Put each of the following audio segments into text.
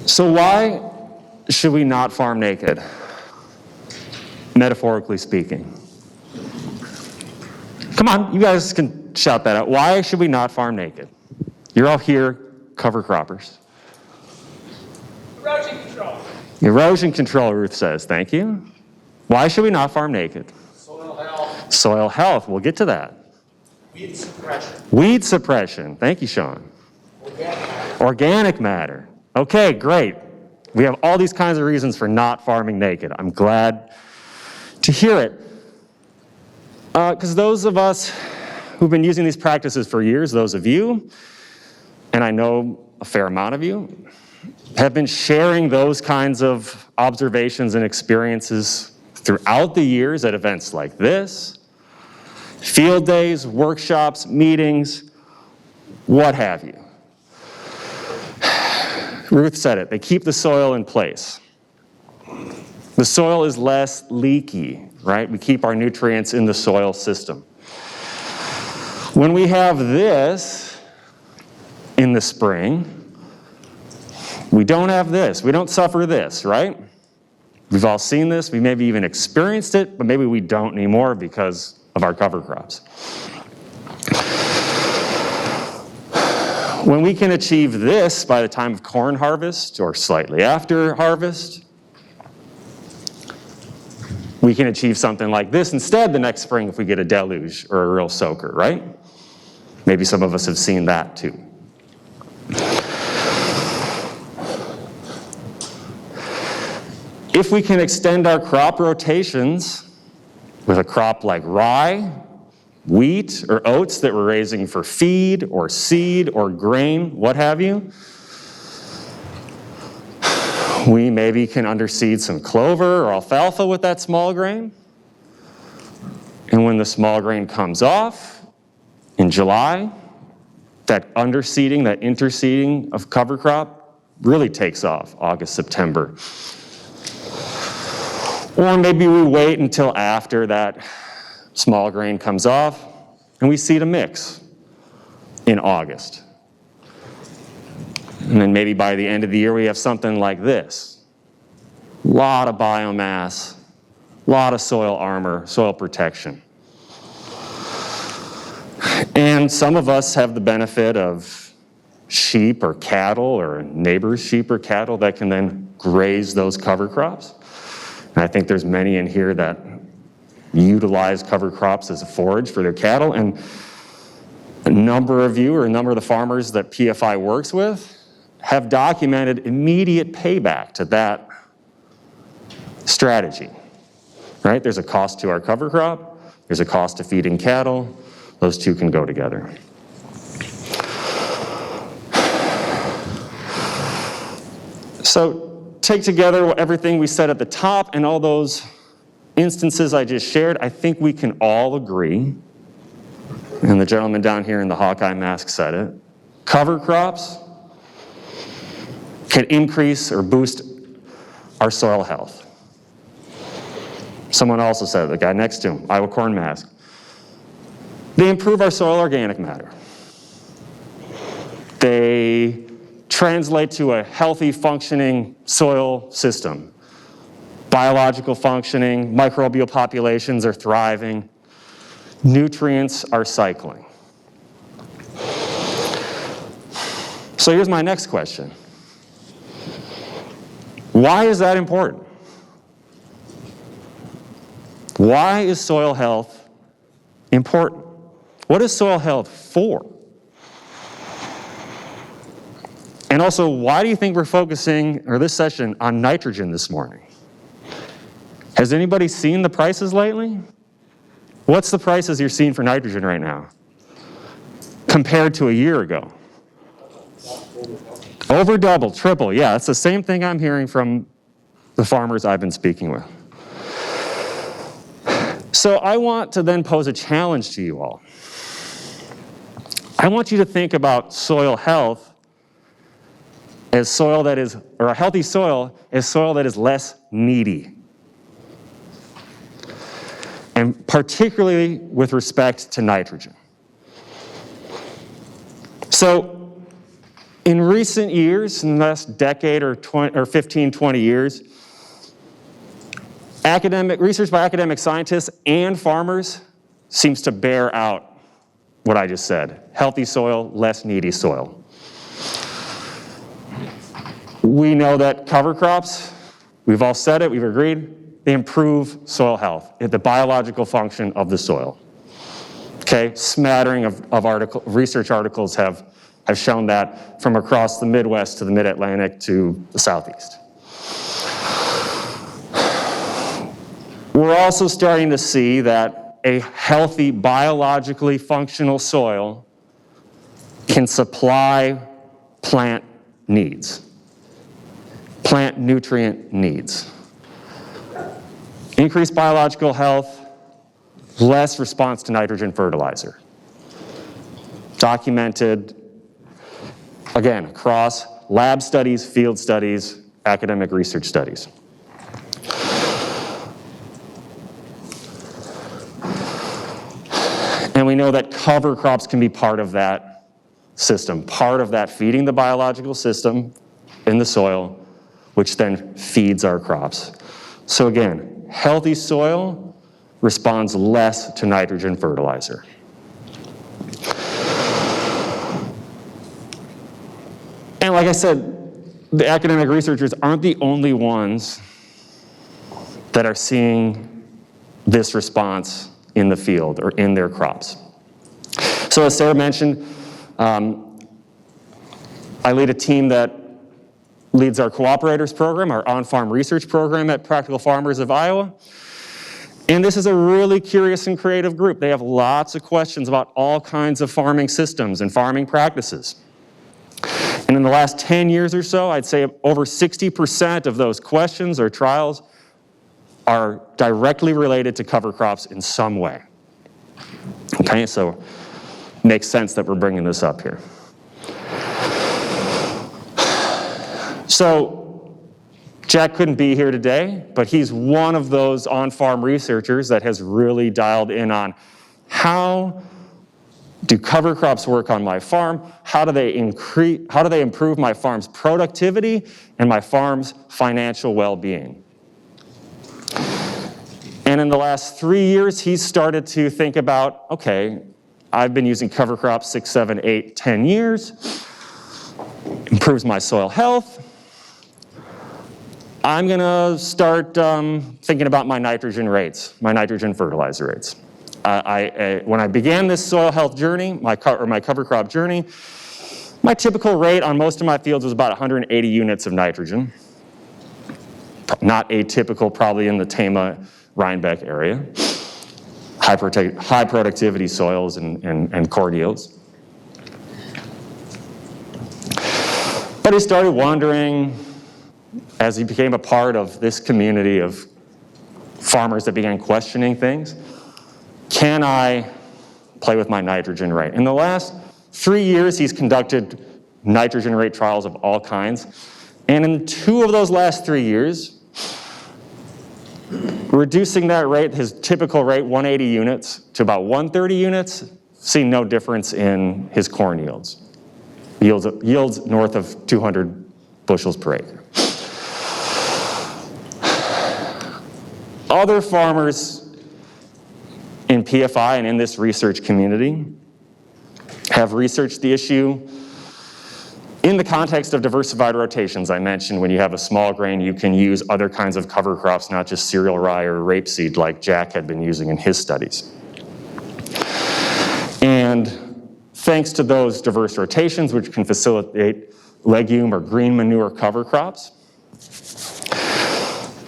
So why should we not farm naked? Metaphorically speaking. Come on, you guys can shout that out. Why should we not farm naked? You're all here, cover croppers. Erosion control. Erosion control, Ruth says. Thank you. Why should we not farm naked? Soil health. Soil health. We'll get to that. Weed suppression. Weed suppression. Thank you, Sean. Organic matter. Okay, great. We have all these kinds of reasons for not farming naked. I'm glad to hear it. Because those of us who've been using these practices for years, those of you, and I know a fair amount of you, have been sharing those kinds of observations and experiences throughout the years at events like this, field days, workshops, meetings, what have you. Ruth said it, they keep the soil in place. The soil is less leaky, right? We keep our nutrients in the soil system. When we have this in the spring, we don't have this. We don't suffer this, right? We've all seen this. We maybe even experienced it, but maybe we don't anymore because of our cover crops. When we can achieve this by the time of corn harvest or slightly after harvest, we can achieve something like this instead the next spring if we get a deluge or a real soaker, right? Maybe some of us have seen that too. If we can extend our crop rotations with a crop like rye, wheat, or oats that we're raising for feed or seed or grain, what have you, we maybe can underseed some clover or alfalfa with that small grain. And when the small grain comes off in July, that underseeding, that interseeding of cover crop really takes off August, September. Or maybe we wait until after that small grain comes off and we seed a mix in August. And then maybe by the end of the year we have something like this. A lot of biomass, a lot of soil armor, soil protection. And some of us have the benefit of sheep or cattle or neighbors' sheep or cattle that can then graze those cover crops. And I think there's many in here that utilize cover crops as a forage for their cattle. And a number of you or a number of the farmers that PFI works with have documented immediate payback to that strategy, right? There's a cost to our cover crop. There's a cost to feeding cattle. Those two can go together. So take together everything we said at the top and all those instances I just shared. I think we can all agree, and the gentleman down here in the Hawkeye mask said it, cover crops can increase or boost our soil health. Someone also said, the guy next to him, Iowa corn mask, they improve our soil organic matter. They translate to a healthy functioning soil system. Biological functioning, microbial populations are thriving, nutrients are cycling. So here's my next question. Why is that important? Why is soil health important? What is soil health for? And also, why do you think we're focusing, or this session, on nitrogen this morning? Has anybody seen the prices lately? What's the prices you're seeing for nitrogen right now compared to a year ago? Over double, triple. Yeah, it's the same thing I'm hearing from the farmers I've been speaking with. So I want to then pose a challenge to you all. I want you to think about soil health as soil that is, or a healthy soil as soil that is less needy. And particularly with respect to nitrogen. So In recent years, in the last decade or 15, 20 years, research by academic scientists and farmers seems to bear out what I just said. Healthy soil, less needy soil. We know that cover crops, we've all said it, we've agreed, they improve soil health, the biological function of the soil. Okay, smattering of research articles have shown that from across the Midwest to the Mid-Atlantic to the Southeast. We're also starting to see that a healthy, biologically functional soil can supply plant needs, plant nutrient needs. Increased biological health, less response to nitrogen fertilizer. Documented, again, across lab studies, field studies, academic research studies. And we know that cover crops can be part of that system, part of that feeding the biological system in the soil, which then feeds our crops. So again, healthy soil responds less to nitrogen fertilizer. And like I said, the academic researchers aren't the only ones that are seeing this response in the field or in their crops. So as Sarah mentioned, I lead a team that leads our Cooperators Program, our on-farm research program at Practical Farmers of Iowa. And this is a really curious and creative group. They have lots of questions about all kinds of farming systems and farming practices. And in the last 10 years or so, I'd say over 60% of those questions or trials are directly related to cover crops in some way. Okay, so it makes sense that we're bringing this up here. So Jack couldn't be here today, but he's one of those on-farm researchers that has really dialed in on how do cover crops work on my farm? How do they improve my farm's productivity and my farm's financial well-being? And in the last 3 years, he's started to think about, okay, I've been using cover crops 6, 7, 8, 10 years, improves my soil health. I'm gonna start thinking about my nitrogen rates, my nitrogen fertilizer rates. When I began this soil health journey, my cover crop journey, my typical rate on most of my fields was about 180 units of nitrogen. Not atypical, probably in the Tama, Rhinebeck area. High productivity soils and corn yields. But he started wondering, as he became a part of this community of farmers that began questioning things, can I play with my nitrogen rate? In the last 3 years, he's conducted nitrogen rate trials of all kinds. And in 2 of those last 3 years, reducing that rate, his typical rate, 180 units, to about 130 units, seeing no difference in his corn yields. Yields north of 200 bushels per acre. Other farmers in PFI and in this research community have researched the issue in the context of diversified rotations. I mentioned when you have a small grain, you can use other kinds of cover crops, not just cereal rye or rapeseed like Jack had been using in his studies. And thanks to those diverse rotations, which can facilitate legume or green manure cover crops,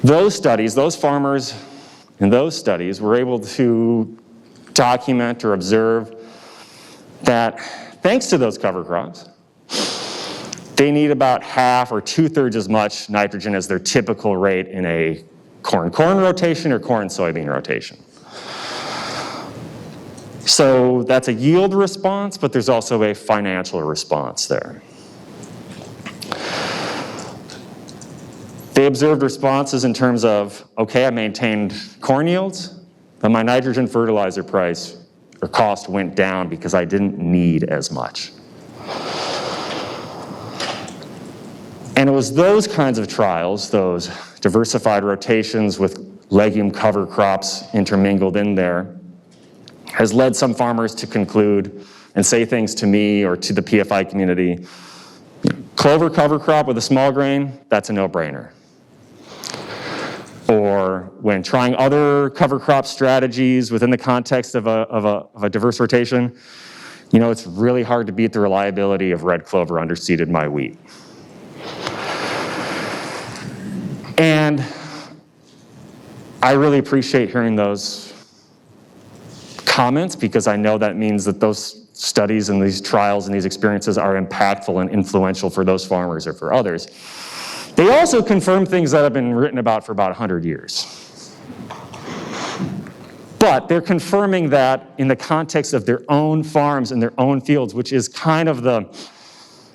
those farmers in those studies were able to document or observe that thanks to those cover crops, they need about half or 2/3 as much nitrogen as their typical rate in a corn-corn rotation or corn-soybean rotation. So that's a yield response, but there's also a financial response there. They observed responses in terms of, okay, I maintained corn yields, but my nitrogen fertilizer price or cost went down because I didn't need as much. And it was those kinds of trials, those diversified rotations with legume cover crops intermingled in there, has led some farmers to conclude and say things to me or to the PFI community. Clover cover crop with a small grain, that's a no-brainer. Or when trying other cover crop strategies within the context of a diverse rotation, you know, it's really hard to beat the reliability of red clover underseeded my wheat. And I really appreciate hearing those comments, because I know that means that those studies and these trials and these experiences are impactful and influential for those farmers or for others. They also confirm things that have been written about for about 100 years. But they're confirming that in the context of their own farms and their own fields, which is kind of the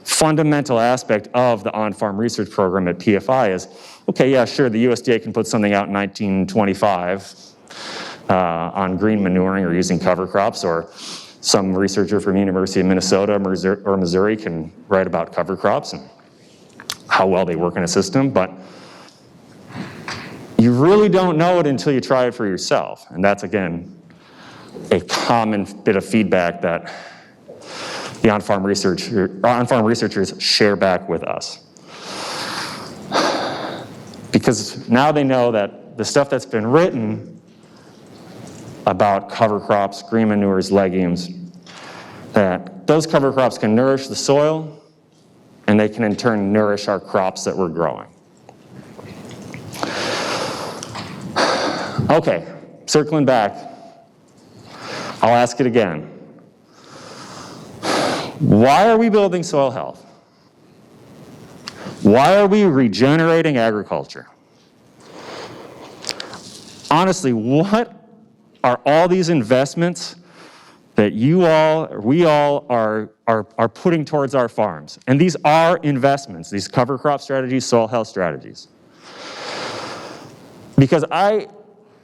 fundamental aspect of the on-farm research program at PFI is, okay, yeah, sure, the USDA can put something out in 1925 on green manuring or using cover crops, or some researcher from University of Minnesota or Missouri can write about cover crops and how well they work in a system, but you really don't know it until you try it for yourself. And that's, again, a common bit of feedback that the on-farm researchers share back with us. Because now they know that the stuff that's been written about cover crops, green manures, legumes, that those cover crops can nourish the soil, and they can in turn nourish our crops that we're growing. Okay, circling back, I'll ask it again. Why are we building soil health? Why are we regenerating agriculture? Honestly, what are all these investments that we all are putting towards our farms? And these are investments, these cover crop strategies, soil health strategies. Because I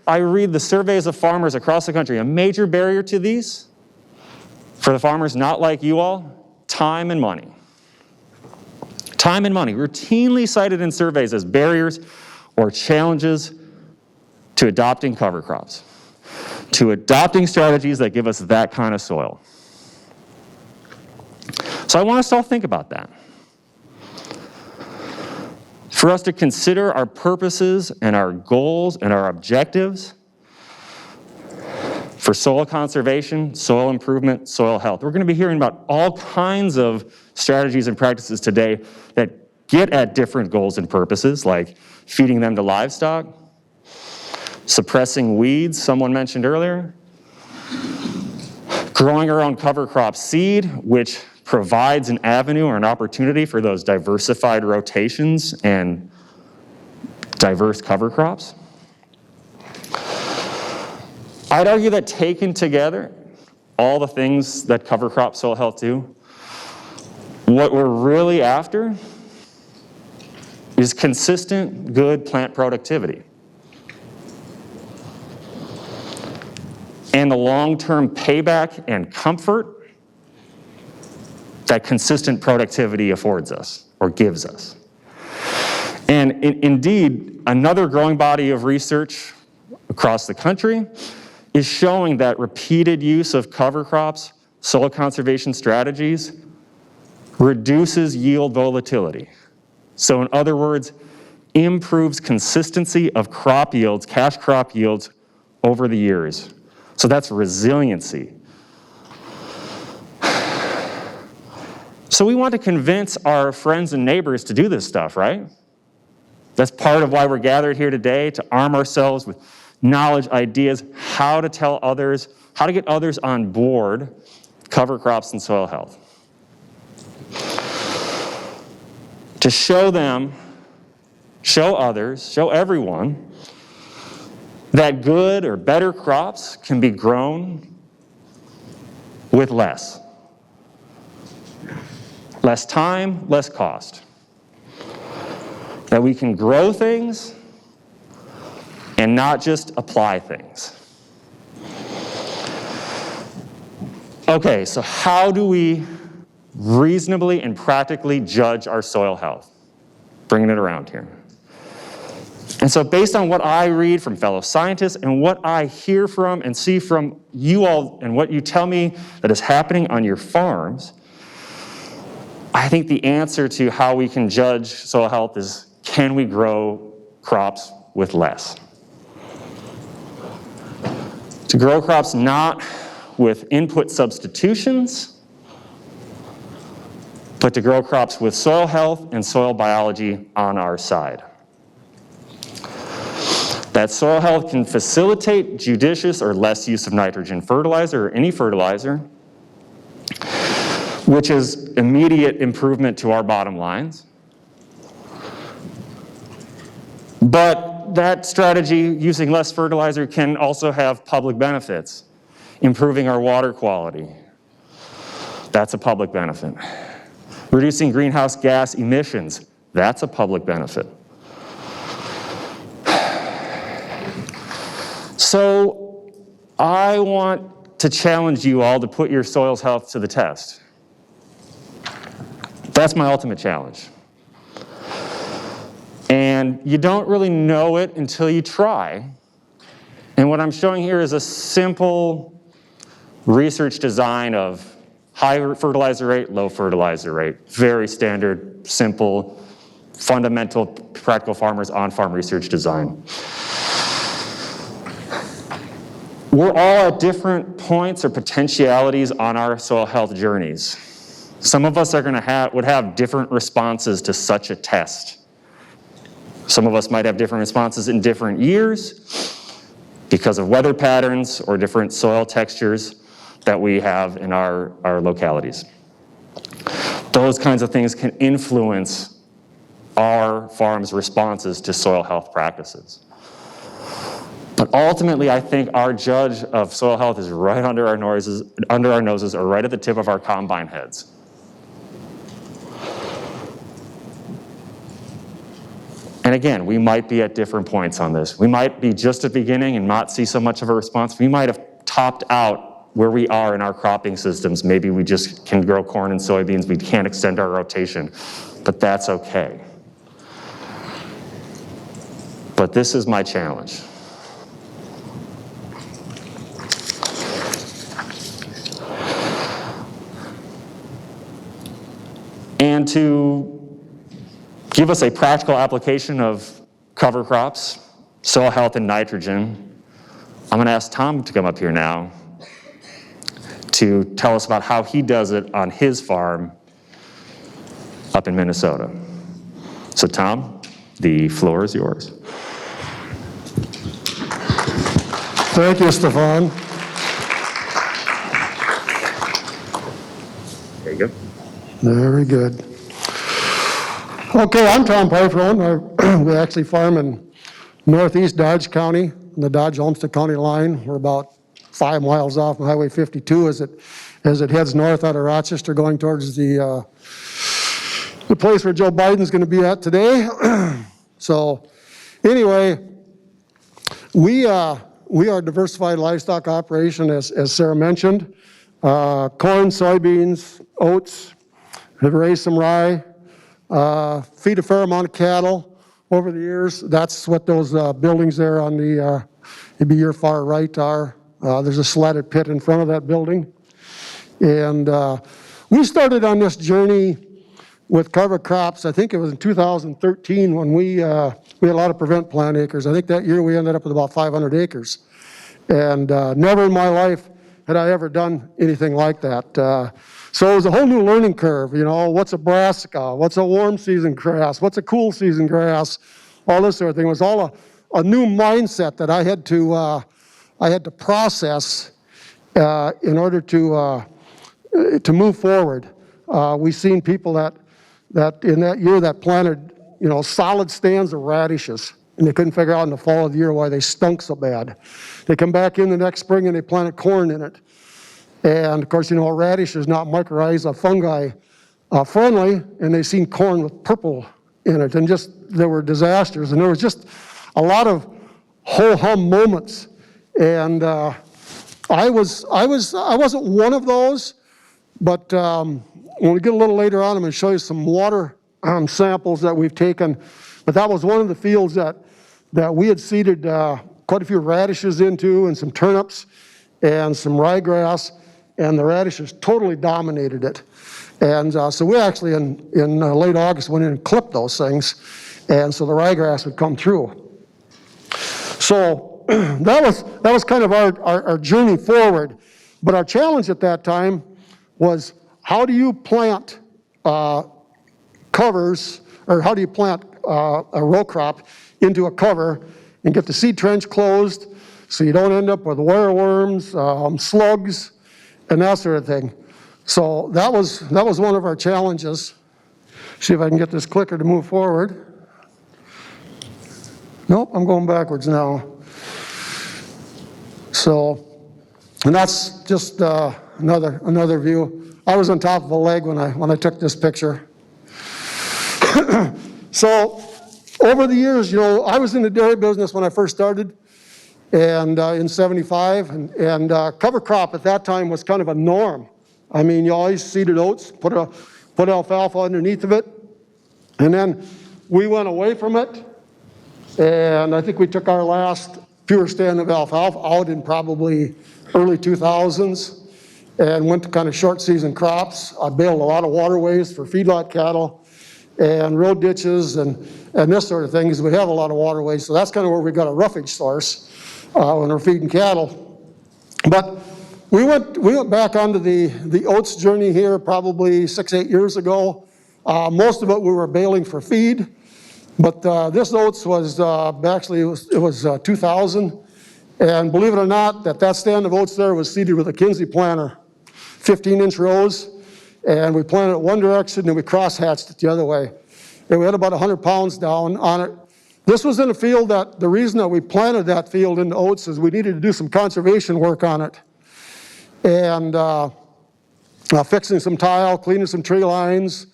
read the surveys of farmers across the country. A major barrier to these, for the farmers not like you all, time and money. Time and money, routinely cited in surveys as barriers or challenges to adopting cover crops, to adopting strategies that give us that kind of soil. So I want us to all think about that. For us to consider our purposes and our goals and our objectives for soil conservation, soil improvement, soil health. We're going to be hearing about all kinds of strategies and practices today that get at different goals and purposes, like feeding them to livestock, suppressing weeds, someone mentioned earlier, growing our own cover crop seed, which provides an avenue or an opportunity for those diversified rotations and diverse cover crops. I'd argue that taken together, all the things that cover crop soil health do, what we're really after is consistent, good plant productivity. And the long-term payback and comfort that consistent productivity affords us or gives us. And indeed, another growing body of research across the country is showing that repeated use of cover crops, soil conservation strategies, reduces yield volatility. So in other words, improves consistency of crop yields, cash crop yields over the years. So that's resiliency. So we want to convince our friends and neighbors to do this stuff, right? That's part of why we're gathered here today, to arm ourselves with knowledge, ideas, how to tell others, how to get others on board cover crops and soil health. To show them, show others, show everyone that good or better crops can be grown with less. Less time, less cost. That we can grow things and not just apply things. Okay, so how do we reasonably and practically judge our soil health? bringing it around here. And so based on what I read from fellow scientists and what I hear from and see from you all and what you tell me that is happening on your farms, I think the answer to how we can judge soil health is, can we grow crops with less? To grow crops not with input substitutions, but to grow crops with soil health and soil biology on our side. That soil health can facilitate judicious or less use of nitrogen fertilizer or any fertilizer, which is immediate improvement to our bottom lines. But that strategy, using less fertilizer, can also have public benefits, improving our water quality. That's a public benefit. Reducing greenhouse gas emissions, that's a public benefit. So I want to challenge you all to put your soil's health to the test. That's my ultimate challenge. And you don't really know it until you try. And what I'm showing here is a simple research design of high fertilizer rate, low fertilizer rate. Very standard, simple, fundamental, practical farmers on-farm research design. We're all at different points or potentialities on our soil health journeys. Some of us would have different responses to such a test. Some of us might have different responses in different years because of weather patterns or different soil textures that we have in our localities. Those kinds of things can influence our farm's responses to soil health practices. But ultimately, I think our judge of soil health is right under our noses, or right at the tip of our combine heads. And again, we might be at different points on this. We might be just at the beginning and not see so much of a response. We might have topped out where we are in our cropping systems. Maybe we just can grow corn and soybeans. We can't extend our rotation, but that's okay. But this is my challenge. And to give us a practical application of cover crops, soil health, and nitrogen, I'm going to ask Tom to come up here now to tell us about how he does it on his farm up in Minnesota. So Tom, the floor is yours. Thank you, Stefan. There you go. Very good. Okay, I'm Tom Parfum. We actually farm in northeast Dodge County, in the Dodge-Olmsted County line. We're about 5 miles off Highway 52 as it heads north out of Rochester, going towards the place where Joe Biden's going to be at today. So, anyway, we are a diversified livestock operation, as Sarah mentioned. Corn, soybeans, oats. Have raised some rye. Feed a fair amount of cattle over the years. That's what those buildings there on the, it'd be your far right are. There's a slatted pit in front of that building. And we started on this journey with cover crops, I think it was in 2013 when we had a lot of prevent plant acres. I think that year we ended up with about 500 acres. And never in my life had I ever done anything like that. So it was a whole new learning curve, you know, what's a brassica, what's a warm season grass, what's a cool season grass, all this sort of thing. It was all a new mindset that I had to process in order to move forward. We've seen people that in that year that planted, you know, solid stands of radishes, and they couldn't figure out in the fall of the year why they stunk so bad. They come back in the next spring and they planted corn in it. And of course, you know, a radish is not mycorrhiza fungi friendly, and they seen corn with purple in it, and just there were disasters, and there was just a lot of ho-hum moments. And I wasn't one of those, but when we get a little later on, I'm going to show you some water samples that we've taken, but that was one of the fields that we had seeded quite a few radishes into and some turnips and some ryegrass, and the radishes totally dominated it. And so we actually, in late August, went in and clipped those things, and so the ryegrass would come through. So that was kind of our journey forward. But our challenge at that time was, how do you plant covers, or how do you plant a row crop into a cover and get the seed trench closed so you don't end up with wireworms, slugs, and that sort of thing. So that was one of our challenges. See if I can get this clicker to move forward. Nope, I'm going backwards now. So, and that's just another view. I was on top of a leg when I took this picture. So, over the years, you know, I was in the dairy business when I first started, and in '75, and cover crop at that time was kind of a norm. I mean, you always seeded oats, put alfalfa underneath of it, and then we went away from it. And I think we took our last pure stand of alfalfa out in probably early 2000s and went to kind of short season crops. I baled a lot of waterways for feedlot cattle and road ditches and this sort of thing, because we have a lot of waterways. So that's kind of where we got a roughage source when we're feeding cattle. But we went back onto the Oats Journey here probably 6-8 years ago. Most of it we were baling for feed. But this oats was actually, it was 2000, and believe it or not, that stand of oats there was seeded with a Kinsey planter, 15-inch rows, and we planted it one direction and we cross-hatched it the other way. And we had about 100 pounds down on it. This was in a field that, the reason that we planted that field into oats is we needed to do some conservation work on it. And fixing some tile, cleaning some tree lines.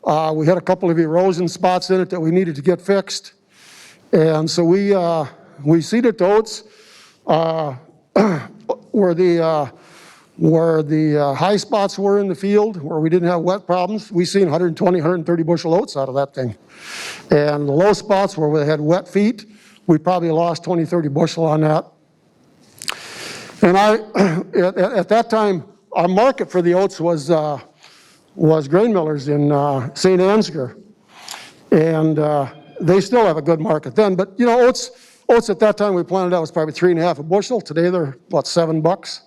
We had a couple of erosion spots in it that we needed to get fixed. And so we seeded to oats where the high spots were in the field, where we didn't have wet problems. We seen 120, 130 bushel oats out of that thing. And the low spots where we had wet feet, we probably lost 20, 30 bushel on that. And at that time, our market for the oats was grain millers in St. Ansgar, and they still have a good market then. But you know, oats at that time we planted out was probably 3.5 a bushel. Today they're about $7.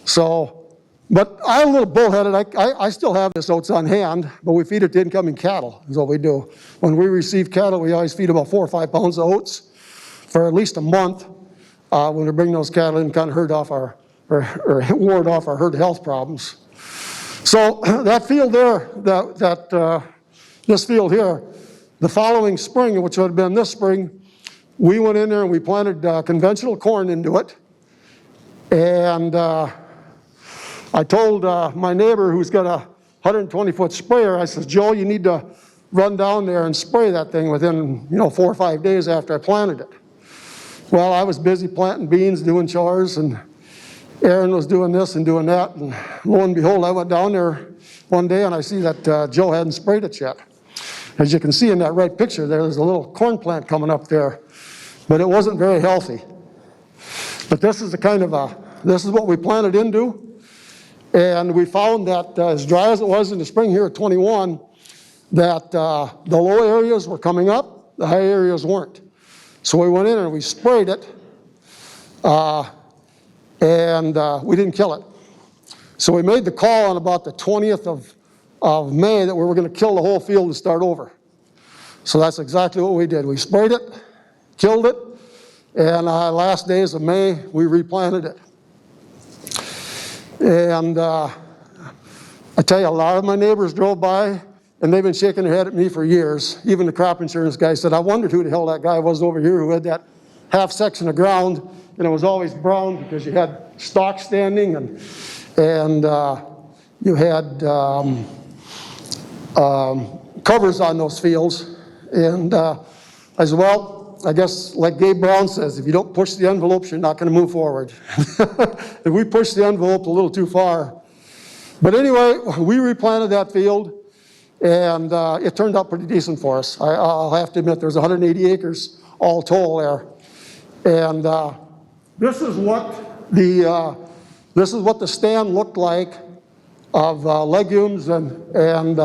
So, but I'm a little bullheaded. I still have this oats on hand, but we feed it to incoming cattle is what we do. When we receive cattle, we always feed about 4 or 5 pounds of oats for at least a month when we bring those cattle in, kind of ward off our herd health problems. So that field there, this field here, the following spring, which would have been this spring, we went in there and we planted conventional corn into it. And I told my neighbor who's got a 120-foot sprayer, I said, Joe, you need to run down there and spray that thing within 4 or 5 days after I planted it. Well, I was busy planting beans, doing chores, and Aaron was doing this and doing that, and lo and behold, I went down there one day and I see that Joe hadn't sprayed it yet. As you can see in that right picture there's a little corn plant coming up there, but it wasn't very healthy. But this is this is what we planted into, and we found that as dry as it was in the spring here at 21, that the low areas were coming up, the high areas weren't. So we went in and we sprayed it, and we didn't kill it. So we made the call on about the 20th of May that we were going to kill the whole field and start over. So that's exactly what we did. We sprayed it, killed it, and last days of May, we replanted it. And I tell you, a lot of my neighbors drove by, and they've been shaking their head at me for years. Even the crop insurance guy said, I wondered who the hell that guy was over here who had that half section of ground, and it was always brown because you had stock standing and you had covers on those fields. And I said, well, I guess like Gabe Brown says, if you don't push the envelopes, you're not going to move forward. If we pushed the envelope a little too far. But anyway, we replanted that field, And it turned out pretty decent for us. I'll have to admit, there's 180 acres all told there. And this is what the stand looked like of legumes and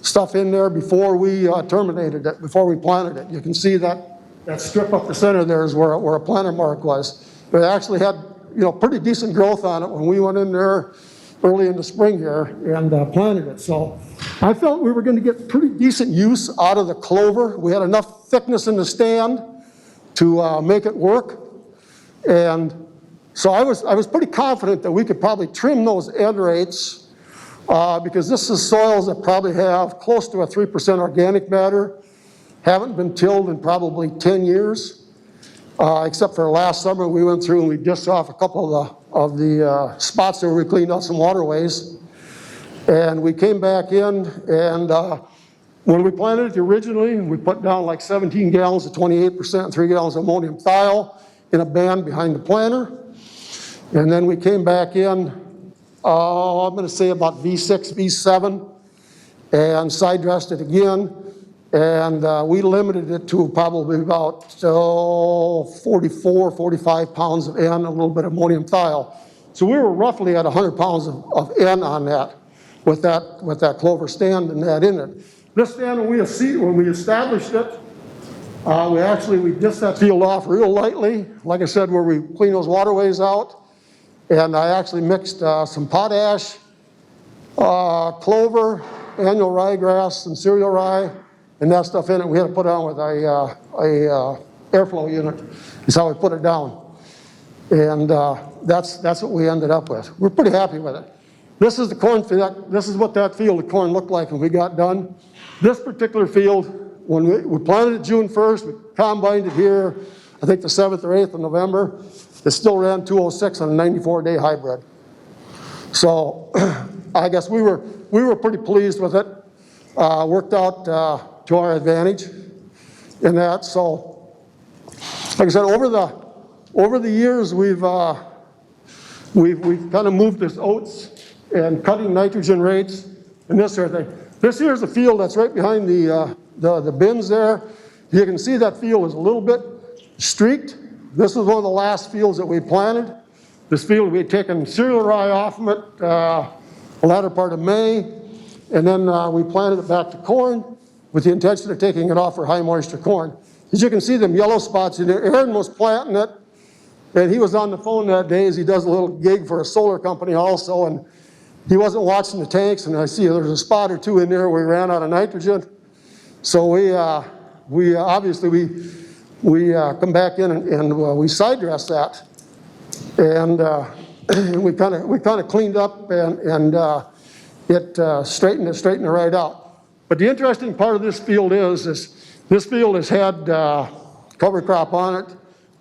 stuff in there before we terminated it, before we planted it. You can see that strip up the center there is where a planter mark was. But it actually had, pretty decent growth on it when we went in there early in the spring here and planted it. So I felt we were going to get pretty decent use out of the clover. We had enough thickness in the stand to make it work. And so I was pretty confident that we could probably trim those end rates because this is soils that probably have close to a 3% organic matter, haven't been tilled in probably 10 years. Except for last summer, we went through and we dished off a couple of the spots where we cleaned out some waterways. And we came back in, and when we planted it originally, we put down like 17 gallons of 28% and 3 gallons of ammonium thiol in a band behind the planter. And then we came back in, I'm going to say about V6, V7, and side dressed it again. And we limited it to probably about 44, 45 pounds of N, a little bit of ammonium thiol. So we were roughly at 100 pounds of N on that with that clover stand and that in it. This stand, when we established it, we dished that field off real lightly, like I said, where we clean those waterways out. And I actually mixed some potash, clover, annual ryegrass, and cereal rye, and that stuff in it. We had to put it on with a airflow unit. Is how we put it down. And that's what we ended up with. We're pretty happy with it. This is the corn field. This is what that field of corn looked like when we got done. This particular field, when we planted it June 1st, we combined it here, I think the 7th or 8th of November. It still ran 206 on a 94-day hybrid. So I guess we were pretty pleased with it. Worked out to our advantage in that. So, like I said, over the years, we've kind of moved this oats and cutting nitrogen rates and this sort of thing. This here is a field that's right behind the bins there. You can see that field is a little bit streaked. This is one of the last fields that we planted. This field, we had taken cereal rye off of it the latter part of May, and then we planted it back to corn with the intention of taking it off for high moisture corn. As you can see them yellow spots in there, Aaron was planting it, and he was on the phone that day as he does a little gig for a solar company also, and he wasn't watching the tanks, and I see there's a spot or two in there where we ran out of nitrogen. So we obviously come back in and we side dressed that, and we kind of cleaned up and it straightened it right out. But the interesting part of this field is this field has had cover crop on it,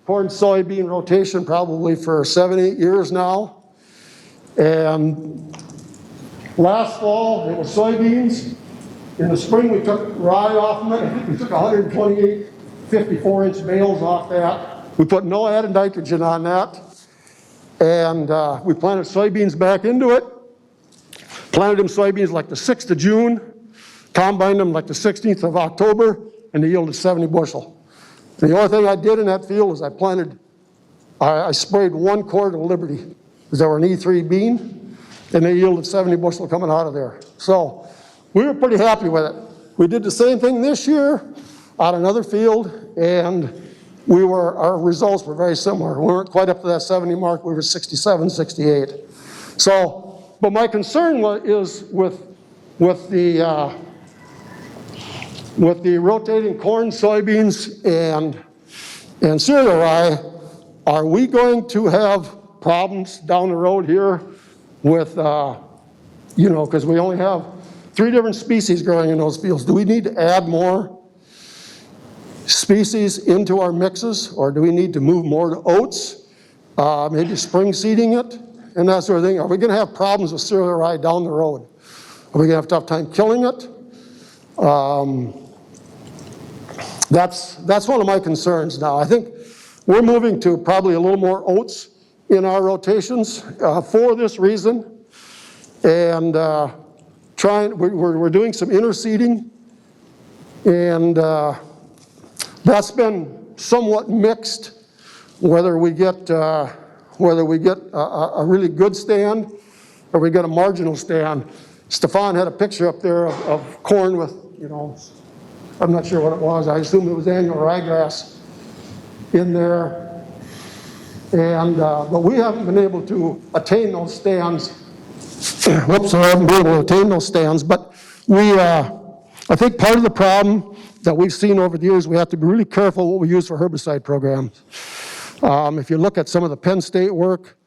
corn soybean rotation probably for 7-8 years now, and last fall it was soybeans. In the spring we took rye off of it. I think we took 128 54-inch bales off that. We put no added nitrogen on that. And we planted soybeans back into it. Planted them soybeans like the 6th of June. Combined them like the 16th of October. And they yielded 70 bushel. And the only thing I did in that field is I sprayed 1 quart of Liberty. Because they were an E3 bean. And they yielded 70 bushel coming out of there. So we were pretty happy with it. We did the same thing this year on another field, and our results were very similar. We weren't quite up to that 70 mark. We were 67, 68. So, but my concern is with the rotating corn, soybeans, and cereal rye. Are we going to have problems down the road here with, because we only have 3 different species growing in those fields? Do we need to add more species into our mixes, or do we need to move more to oats, maybe spring seeding it, and that sort of thing? Are we going to have problems with cereal rye down the road? Are we going to have a tough time killing it? That's one of my concerns now. I think we're moving to probably a little more oats in our rotations for this reason, and we're doing some interseeding, and that's been somewhat mixed, whether we get a really good stand or we get a marginal stand. Stefan had a picture up there of corn with, I'm not sure what it was. I assume it was annual ryegrass in there. And, but we haven't been able to attain those stands. Whoops, I haven't been able to attain those stands, but I think part of the problem that we've seen over the years, we have to be really careful what we use for herbicide programs. If you look at some of the Penn State work,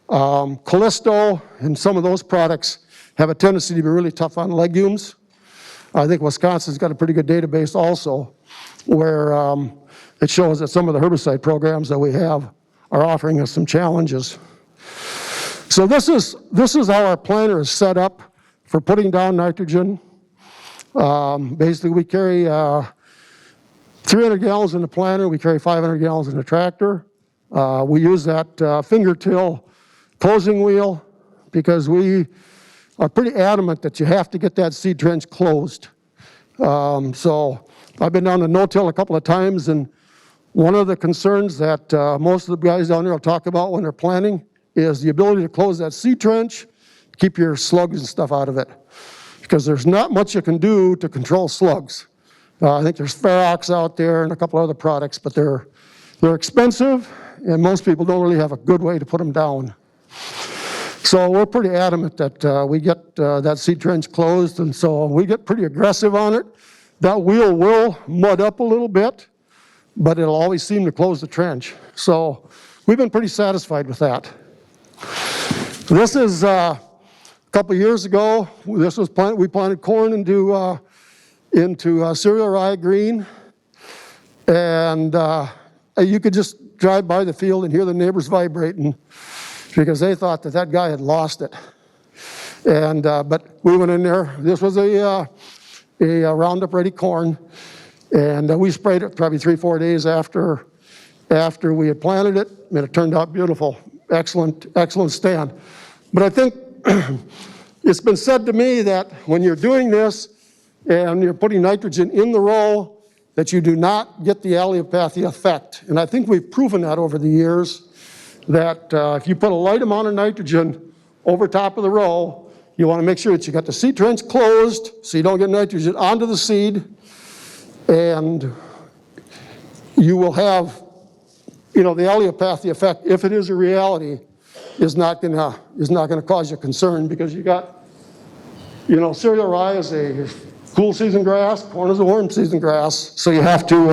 Callisto and some of those products have a tendency to be really tough on legumes. I think Wisconsin's got a pretty good database also, where it shows that some of the herbicide programs that we have are offering us some challenges. So this is how our planter is set up for putting down nitrogen. Basically, we carry 300 gallons in the planter, we carry 500 gallons in the tractor. We use that finger till closing wheel because we are pretty adamant that you have to get that seed trench closed. So I've been down to no-till a couple of times, and one of the concerns that most of the guys down there will talk about when they're planting is the ability to close that seed trench, keep your slugs and stuff out of it. Because there's not much you can do to control slugs. I think there's Ferox out there and a couple other products, but they're expensive, and most people don't really have a good way to put them down. So we're pretty adamant that we get that seed trench closed, and so we get pretty aggressive on it. That wheel will mud up a little bit, but it'll always seem to close the trench. So we've been pretty satisfied with that. This is a couple of years ago. This was we planted corn into cereal rye green, and you could just drive by the field and hear the neighbors vibrating because they thought that guy had lost it. And but we went in there. This was a Roundup Ready corn, and we sprayed it probably 3-4 days after we had planted it, and it turned out beautiful. Excellent stand. But I think it's been said to me that when you're doing this and you're putting nitrogen in the row, that you do not get the allelopathy effect. And I think we've proven that over the years, that if you put a light amount of nitrogen over top of the row, you want to make sure that you got the seed trench closed so you don't get nitrogen onto the seed, and you will have, the allelopathy effect, if it is a reality, is not going to cause you concern, because you got, cereal rye is a cool season grass, corn is a warm season grass, so you have to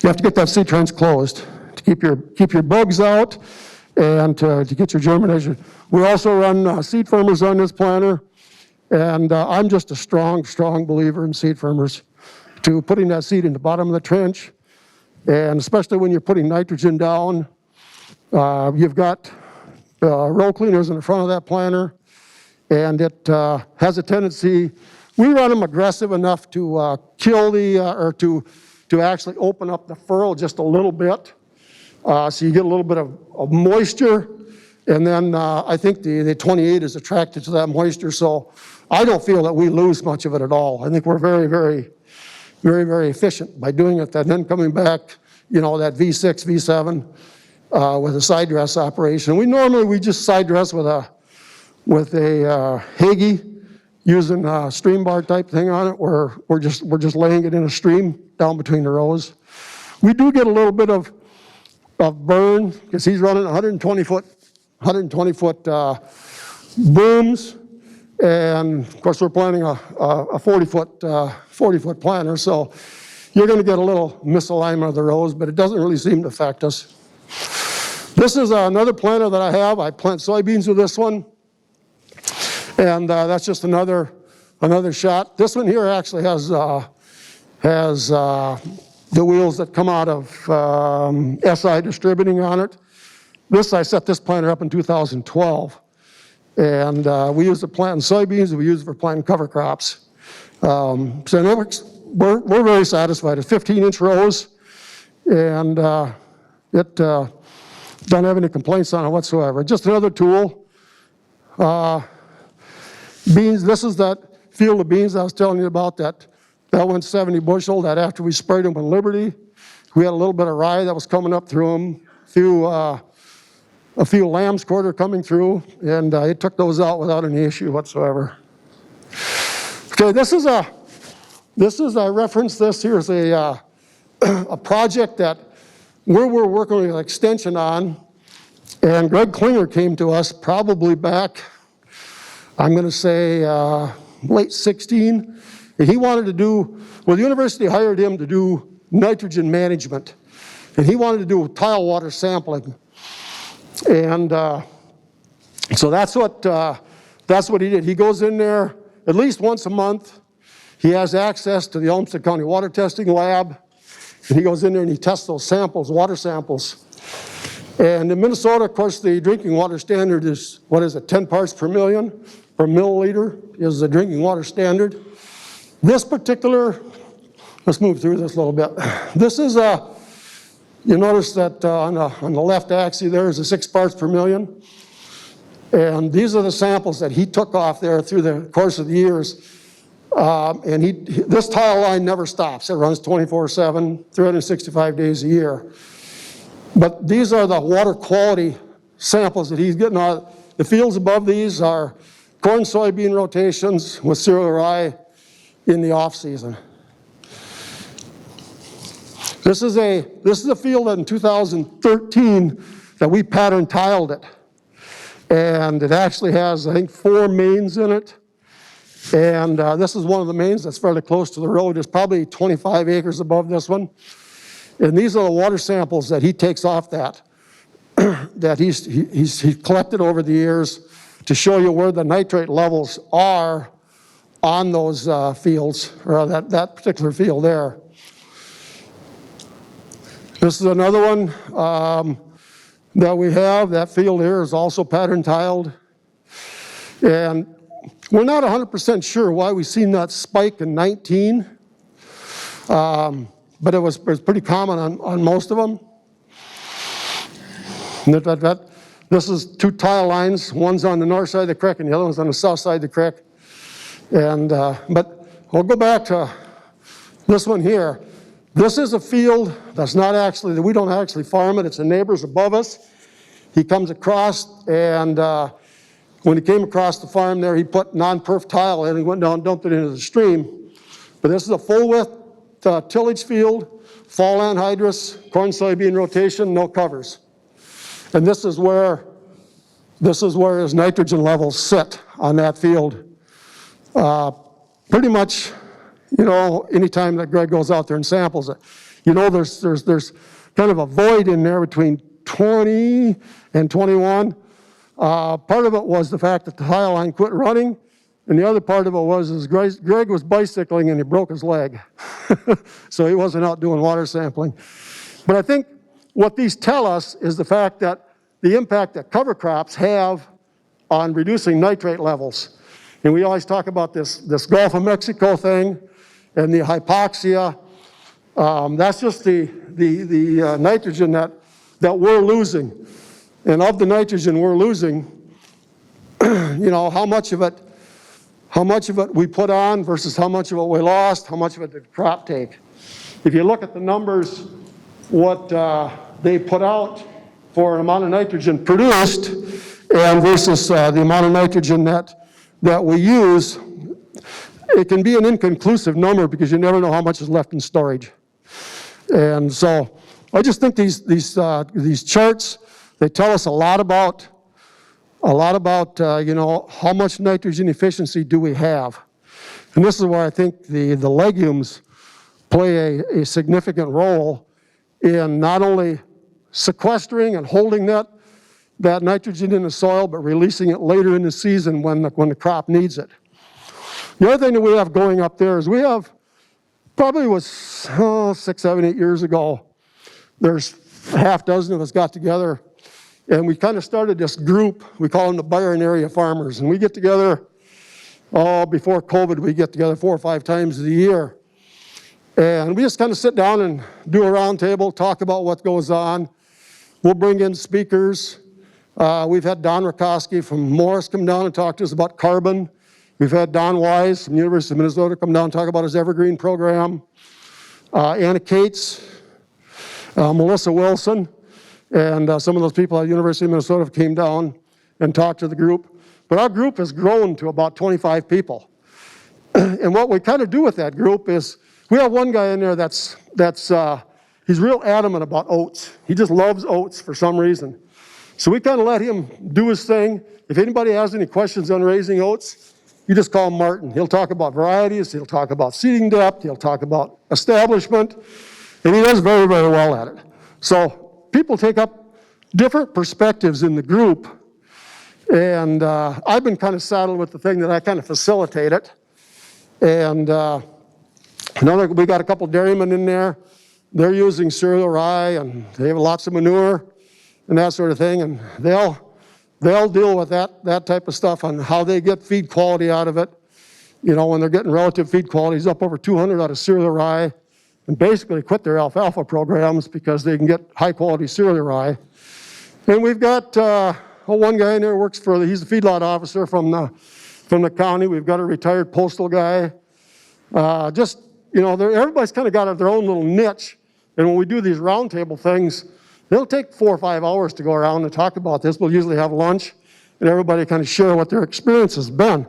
get that seed trench closed to keep your bugs out and to get your germination. We also run Seedformers on this planter, and I'm just a strong believer in Seedformers, to putting that seed in the bottom of the trench, and especially when you're putting nitrogen down. You've got row cleaners in the front of that planter, and it has a tendency, we run them aggressive enough to kill or to actually open up the furrow just a little bit, so you get a little bit of moisture, and then I think the 28 is attracted to that moisture, so I don't feel that we lose much of it at all. I think we're very efficient by doing it, and then coming back, that V6, V7 with a side dress operation. We just side dress with a Hagee, using a stream bar type thing on it, where we're just laying it in a stream down between the rows. We do get a little bit of burn because he's running 120 foot booms, and of course we're planting a 40 foot planter, so you're going to get a little misalignment of the rows, but it doesn't really seem to affect us. This is another planter that I have. I plant soybeans with this one, and that's just another shot. This one here actually has the wheels that come out of SI Distributing on it. I set this planter up in 2012, and we use it for planting soybeans, and we use it for planting cover crops. So we're very satisfied. It's 15-inch rows, and it don't have any complaints on it whatsoever. Just another tool. Beans, this is that field of beans I was telling you about that went 70 bushel, that after we sprayed them with Liberty, we had a little bit of rye that was coming up through them, a few lamb's quarter coming through, and it took those out without any issue whatsoever. Okay, I referenced this here as a project that we're working with an extension on, and Greg Klinger came to us probably back, I'm going to say late 16, and he wanted to do, well, the university hired him to do nitrogen management, and he wanted to do tile water sampling. And so that's what he did. He goes in there at least once a month. He has access to the Olmsted County Water Testing Lab, and he goes in there and he tests those samples, water samples. And in Minnesota, of course, the drinking water standard is, 10 parts per million, per milliliter is the drinking water standard. This particular, let's move through this a little bit. This is you notice that on the left axis there is a 6 parts per million. And these are the samples that he took off there through the course of the years. And this tile line never stops. It runs 24/7, 365 days a year. But these are the water quality samples that he's getting out. The fields above these are corn-soybean rotations with cereal rye in the off season. This is a field that in 2013 that we pattern tiled it. And it actually has, I think, 4 mains in it. And this is one of the mains that's fairly close to the road. It's probably 25 acres above this one. And these are the water samples that he takes off that he's collected over the years to show you where the nitrate levels are on those fields, or that particular field there. This is another one that we have. That field here is also pattern tiled. And we're not 100% sure why we've seen that spike in 19, but it was pretty common on most of them. This is 2 tile lines. One's on the north side of the creek and the other one's on the south side of the creek. And but we'll go back to this one here. This is a field that's not actually, we don't actually farm it. It's the neighbors above us. He comes across, and when he came across the farm there, he put non-perf tile in. He went down and dumped it into the stream. But this is a full width tillage field, fall anhydrous, corn-soybean rotation, no covers. And this is where his nitrogen levels sit on that field. Pretty much, anytime that Greg goes out there and samples it, there's kind of a void in there between 20 and 21. Part of it was the fact that the tile line quit running, and the other part of it was Greg was bicycling and he broke his leg. So he wasn't out doing water sampling. But I think what these tell us is the fact that the impact that cover crops have on reducing nitrate levels. And we always talk about this Gulf of Mexico thing and the hypoxia. That's just the nitrogen that we're losing. And of the nitrogen we're losing, how much of it we put on versus how much of it we lost, how much of it did the crop take. If you look at the numbers, what they put out for an amount of nitrogen produced and versus the amount of nitrogen that we use, it can be an inconclusive number because you never know how much is left in storage. And so I just think these charts, they tell us a lot about how much nitrogen efficiency do we have. And this is where I think the legumes play a significant role in not only sequestering and holding that nitrogen in the soil, but releasing it later in the season when the crop needs it. The other thing that we have going up there is we have, probably was 6, 7, 8 years ago, there's a half dozen of us got together and we kind of started this group. We call them the Byron area farmers. And we get together, before COVID, we get together 4 or 5 times a year. And we just kind of sit down and do a round table, talk about what goes on. We'll bring in speakers. We've had Don Rakowski from Morris come down and talk to us about carbon We've had Don Wise from the University of Minnesota come down and talk about his evergreen program. Anna Cates, Melissa Wilson, and some of those people at the University of Minnesota came down and talked to the group. But our group has grown to about 25 people. And what we kind of do with that group is, we have one guy in there he's real adamant about oats. He just loves oats for some reason. So we kind of let him do his thing. If anybody has any questions on raising oats, you just call Martin. He'll talk about varieties, he'll talk about seeding depth, he'll talk about establishment, and he does very, very well at it. So people take up different perspectives in the group, and I've been kind of saddled with the thing that I kind of facilitate it. And we got a couple dairymen in there. They're using cereal rye, and they have lots of manure and that sort of thing, and they'll deal with that type of stuff on how they get feed quality out of it. You know, when they're getting relative feed qualities up over 200 out of cereal rye, and basically quit their alfalfa programs because they can get high quality cereal rye. And we've got one guy in there works he's the feedlot officer from the county. We've got a retired postal guy. Everybody's kind of got their own little niche. And when we do these roundtable things, it'll take 4 or 5 hours to go around and talk about this. We'll usually have lunch, and everybody kind of share what their experience has been.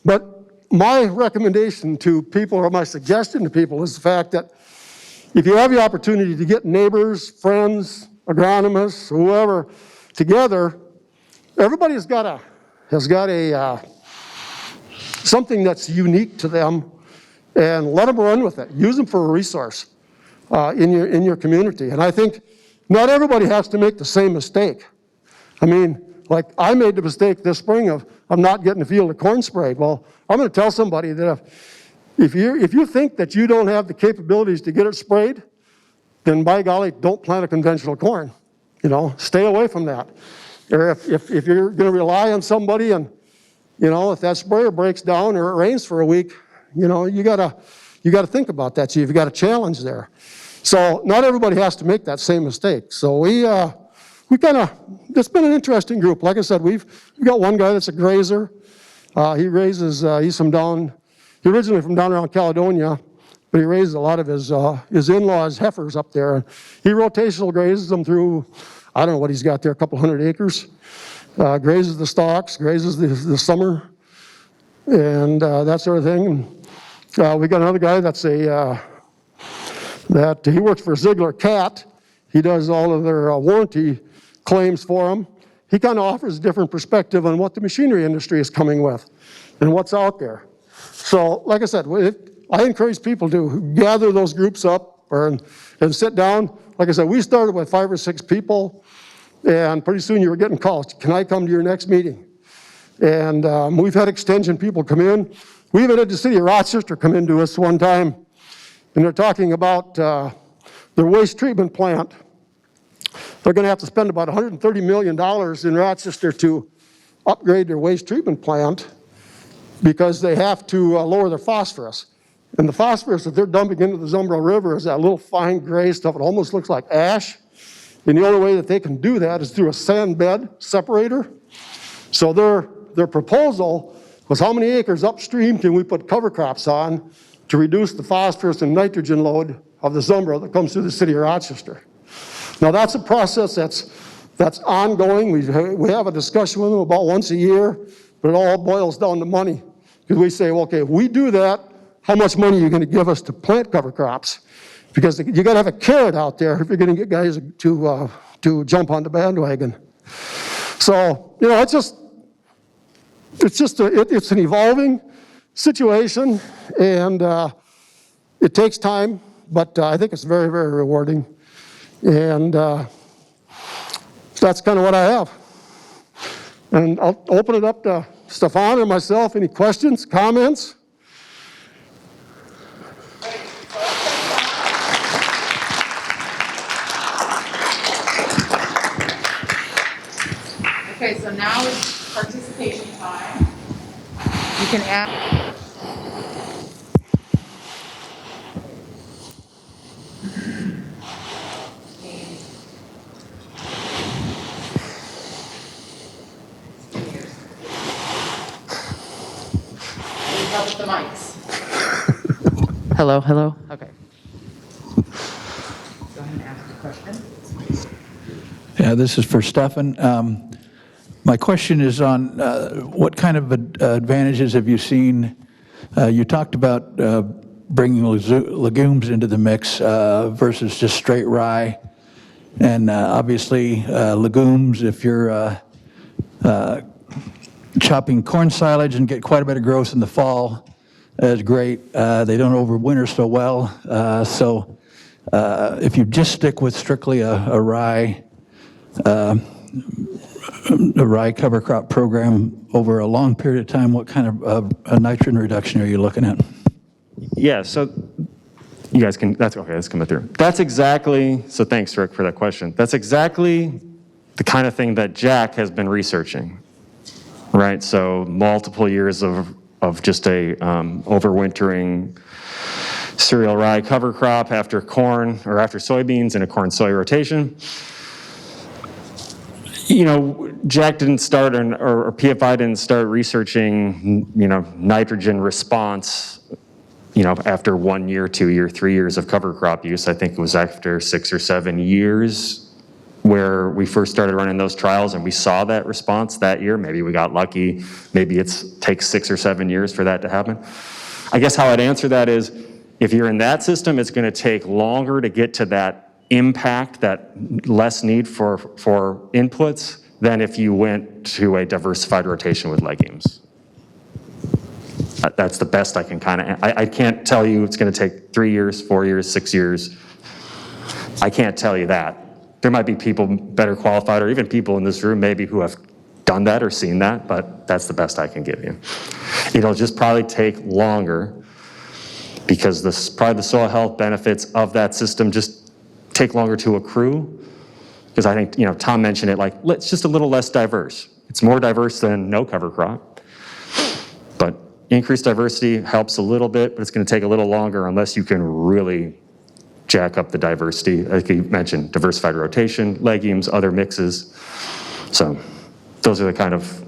But my recommendation to people, or my suggestion to people, is the fact that if you have the opportunity to get neighbors, friends, agronomists, whoever, together, everybody has got something that's unique to them, and let them run with it. Use them for a resource in your community. And I think not everybody has to make the same mistake. I mean, like I made the mistake this spring of not getting a field of corn sprayed. Well, I'm going to tell somebody that if you think that you don't have the capabilities to get it sprayed, then by golly, don't plant a conventional corn. You know, stay away from that. Or if you're going to rely on somebody, and you know, if that sprayer breaks down or it rains for a week, you know, you gotta think about that. So you've got a challenge there. So not everybody has to make that same mistake. So it's been an interesting group. Like I said, we've got one guy that's a grazer. He raises, he's originally from down around Caledonia, but he raises a lot of his in-laws' heifers up there. He rotational grazes them through, I don't know what he's got there, a couple hundred acres. Grazes the stalks, grazes the summer, and that sort of thing. We got another guy that he works for Ziegler Cat. He does all of their warranty claims for them. He kind of offers a different perspective on what the machinery industry is coming with and what's out there. So, like I said, I encourage people to gather those groups up and sit down. Like I said, we started with 5 or 6 people, and pretty soon you were getting calls. Can I come to your next meeting? And we've had extension people come in. We even had the city of Rochester come into us one time, and they're talking about their waste treatment plant. They're going to have to spend about $130 million in Rochester to upgrade their waste treatment plant because they have to lower their phosphorus. And the phosphorus that they're dumping into the Zumbro River is that little fine gray stuff. It almost looks like ash. And the only way that they can do that is through a sand bed separator. So their proposal was, how many acres upstream can we put cover crops on to reduce the phosphorus and nitrogen load of the Zumbro that comes through the city of Rochester? Now that's a process that's ongoing. We have a discussion with them about once a year, but it all boils down to money. Because we say, well, okay, if we do that, how much money are you going to give us to plant cover crops? Because you got to have a carrot out there if you're going to get guys to jump on the bandwagon. So, you know, it's an evolving situation, and it takes time, but I think it's very, very rewarding. And that's kind of what I have. And I'll open it up to Stefan or myself. Any questions, comments? Okay, so now it's participation time. You can add. up the mics. Hello, hello, okay. Go ahead and ask your question. Yeah, this is for Stefan. My question is on what kind of advantages have you seen? You talked about bringing legumes into the mix versus just straight rye. And obviously, legumes, if you're chopping corn silage and get quite a bit of growth in the fall, is great. They don't overwinter so well. So if you just stick with strictly a rye cover crop program over a long period of time, what kind of a nitrogen reduction are you looking at? Yeah, so you guys can, that's okay, that's coming through. That's exactly, so thanks, Rick, for that question. That's exactly the kind of thing that Jack has been researching, right? So multiple years of just a overwintering cereal rye cover crop after corn or after soybeans in a corn-soy rotation. You know, Jack didn't start, or PFI didn't start researching, nitrogen response, after 1 year, 2 year, 3 years of cover crop use. I think it was after 6 or 7 years where we first started running those trials and we saw that response that year. Maybe we got lucky. Maybe it takes 6 or 7 years for that to happen. I guess how I'd answer that is, if you're in that system, it's going to take longer to get to that impact, that less need for inputs, than if you went to a diversified rotation with legumes. That's the best I can I can't tell you it's going to take 3 years, 4 years, 6 years. I can't tell you that. There might be people better qualified, or even people in this room maybe who have done that or seen that, but that's the best I can give you. It'll just probably take longer because probably the soil health benefits of that system just take longer to accrue. Because I think, Tom mentioned it, it's just a little less diverse. It's more diverse than no cover crop. But increased diversity helps a little bit, but it's going to take a little longer unless you can really jack up the diversity. Like you mentioned, diversified rotation, legumes, other mixes. So those are the kind of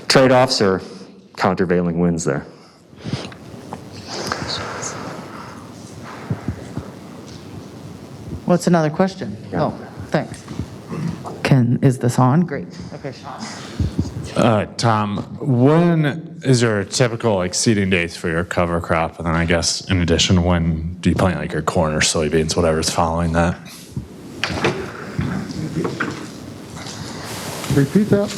trade-offs or countervailing winds there. What's another question? Yeah. Oh, thanks. Is this on? Great. Okay, Sean. Tom, when is your typical seeding dates for your cover crop? And then I guess in addition, when do you plant your corn or soybeans, whatever's following that? Repeat that?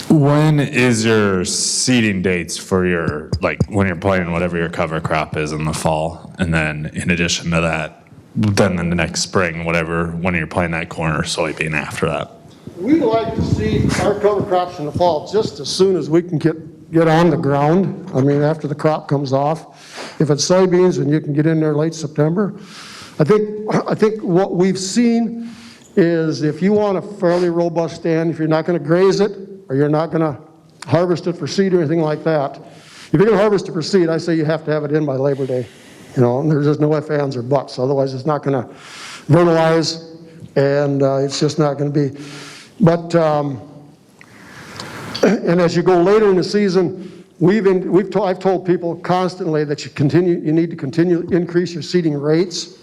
When is your seeding dates for your, when you're planting whatever your cover crop is in the fall? And then in addition to that, then in the next spring, when you're planting that corn or soybean after that? We like to see our cover crops in the fall just as soon as we can get on the ground. I mean, after the crop comes off. If it's soybeans, then you can get in there late September. I think what we've seen is if you want a fairly robust stand, if you're not going to graze it or you're not going to harvest it for seed or anything like that, if you're going to harvest it for seed, I say you have to have it in by Labor Day. And there's just no ifs, ands, or buts. Otherwise, it's not going to fertilize, and it's just not going to be. But and as you go later in the season, I've told people constantly that you need to continue to increase your seeding rates.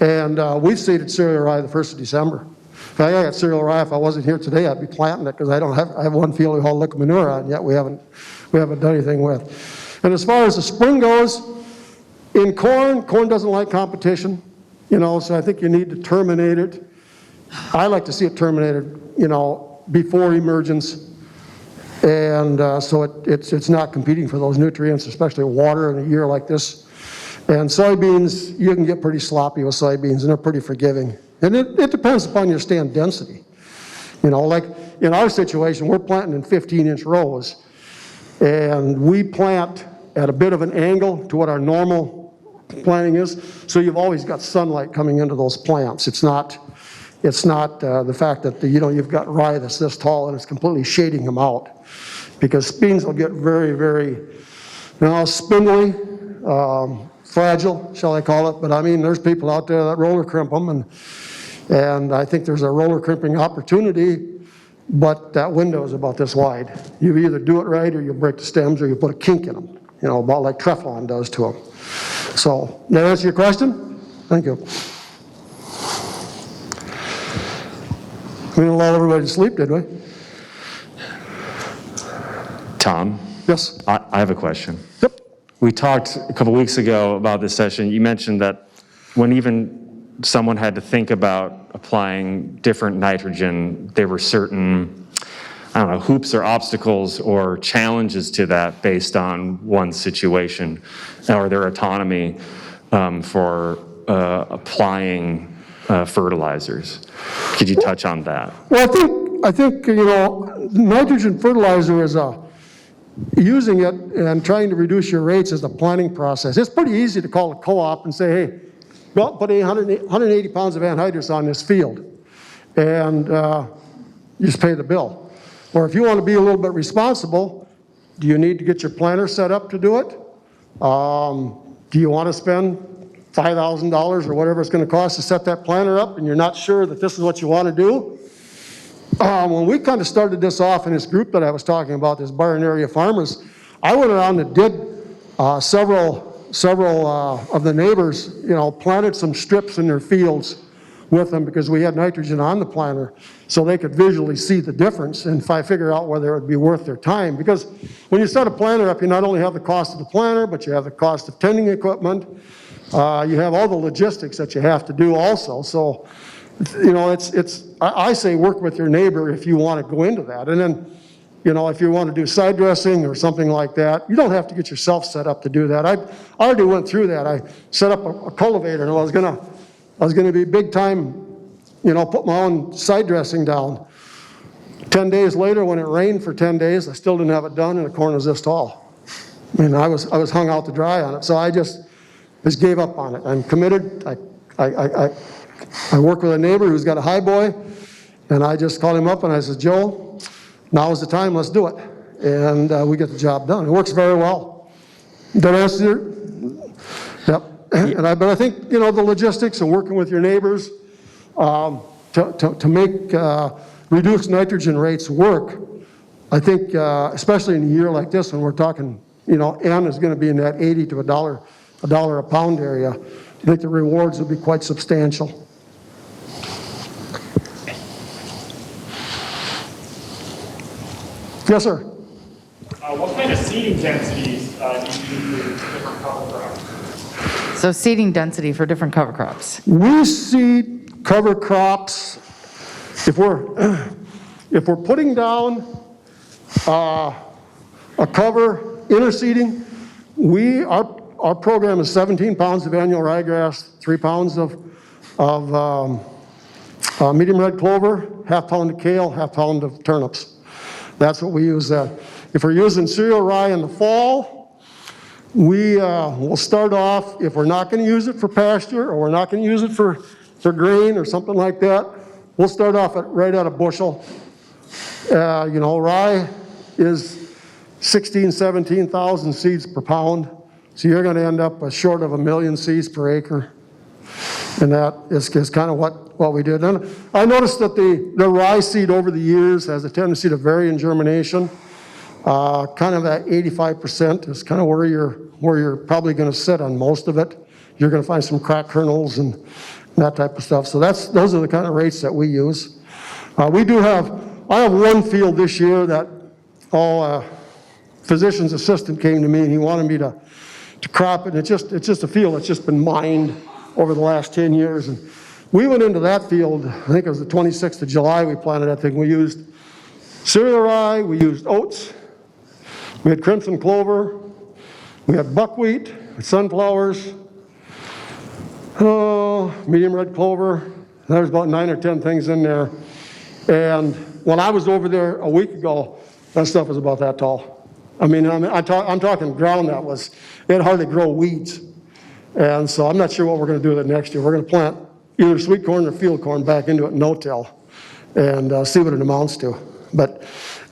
And we've seeded cereal rye the 1st of December. If I got cereal rye, if I wasn't here today, I'd be planting it because I have one field we haul liquid manure on yet we haven't done anything with. And as far as the spring goes, in corn doesn't like competition, so I think you need to terminate it. I like to see it terminated, before emergence. And so it's not competing for those nutrients, especially water in a year like this. And soybeans, you can get pretty sloppy with soybeans, and they're pretty forgiving. And it depends upon your stand density. Like in our situation, we're planting in 15-inch rows. And we plant at a bit of an angle to what our normal planting is. So you've always got sunlight coming into those plants. It's not the fact that you've got rye that's this tall and it's completely shading them out. Because beans will get very, very spindly, fragile, shall I call it. But I mean, there's people out there that roller crimp them, and I think there's a roller crimping opportunity but that window is about this wide. You either do it right, or you break the stems, or you put a kink in them, you know, about like Teflon does to them. So, that answer your question? Thank you. We didn't allow everybody to sleep, did we? Tom, Yes? I have a question. Yep. We talked a couple weeks ago about this session. You mentioned that when even someone had to think about applying different nitrogen, there were certain, I don't know, hoops or obstacles or challenges to that based on one's situation or their autonomy for applying fertilizers. Could you touch on that? Well, I think you know, nitrogen fertilizer is using it and trying to reduce your rates is a planning process. It's pretty easy to call a co-op and say, hey, well, put 180 pounds of anhydrous on this field, and you just pay the bill. Or if you want to be a little bit responsible, do you need to get your planner set up to do it? Do you want to spend $5,000 or whatever it's going to cost to set that planner up, and you're not sure that this is what you want to do? When we kind of started this off in this group that I was talking about, this Byron area farmers, I went around and did several of the neighbors, you know, planted some strips in their fields with them because we had nitrogen on the planter, so they could visually see the difference and figure out whether it would be worth their time. Because when you set a planter up, you not only have the cost of the planter, but you have the cost of tending equipment. You have all the logistics that you have to do also. So, you know, I say work with your neighbor if you want to go into that. And then, you know, if you want to do side dressing or something like that, you don't have to get yourself set up to do that. I already went through that. I set up a cultivator, and I was gonna be big time, you know, put my own side dressing down. 10 days later, when it rained for 10 days, I still didn't have it done, and the corn was this tall. I mean, I was hung out to dry on it. So I just gave up on it. I'm committed. I work with a neighbor who's got a high boy, and I just called him up and I said, Joe, now is the time, let's do it. And we get the job done. It works very well. That answer? Yep. But I think, you know, the logistics and working with your neighbors to make reduced nitrogen rates work, I think, especially in a year like this when we're talking, you know, N is going to be in that 80 to $1 a pound area. I think the rewards will be quite substantial. Yes, sir. What kind of seeding densities do you use for different cover crops? So seeding density for different cover crops. We seed cover crops if we're putting down a cover interseeding. Our program is 17 pounds of annual ryegrass, 3 pounds of medium red clover, half pound of kale, half pound of turnips. That's what we use. If we're using cereal rye in the fall, we will start off, if we're not going to use it for pasture or we're not going to use it for grain or something like that, we'll start off right at a bushel. You know, rye is 16, 17,000 seeds per pound. So you're going to end up with short of 1 million seeds per acre. And that is kind of what we did. And I noticed that the rye seed over the years has a tendency to vary in germination. Kind of that 85% is kind of where you're probably going to sit on most of it. You're going to find some cracked kernels and that type of stuff. So those are the kind of rates that we use. I have one field this year that physician's assistant came to me and he wanted me to crop it. It's just a field that's just been mined over the last 10 years. And we went into that field, I think it was the 26th of July we planted that thing. We used cereal rye, we used oats, we had crimson clover, we had buckwheat, sunflowers, medium red clover. There's about 9 or 10 things in there. And when I was over there a week ago, that stuff was about that tall. I'm talking ground it hardly grow weeds. And so I'm not sure what we're going to do with it next year. We're going to plant either sweet corn or field corn back into it no-till and see what it amounts to. But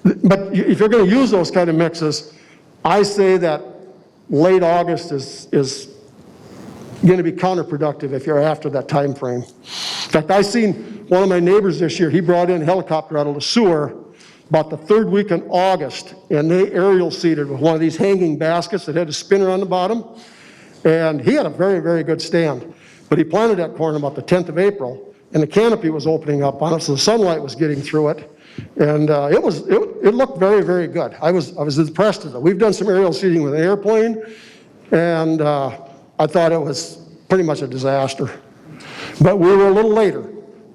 if you're going to use those kind of mixes, I say that late August is going to be counterproductive if you're after that time frame. In fact, I seen one of my neighbors this year, he brought in a helicopter out of the sewer about the third week in August, and they aerial seeded with one of these hanging baskets that had a spinner on the bottom. And he had a very, very good stand. But he planted that corn about the 10th of April, and the canopy was opening up on it, so the sunlight was getting through it. And it looked very, very good. I was impressed with it. We've done some aerial seeding with an airplane, and I thought it was pretty much a disaster. But we were a little later.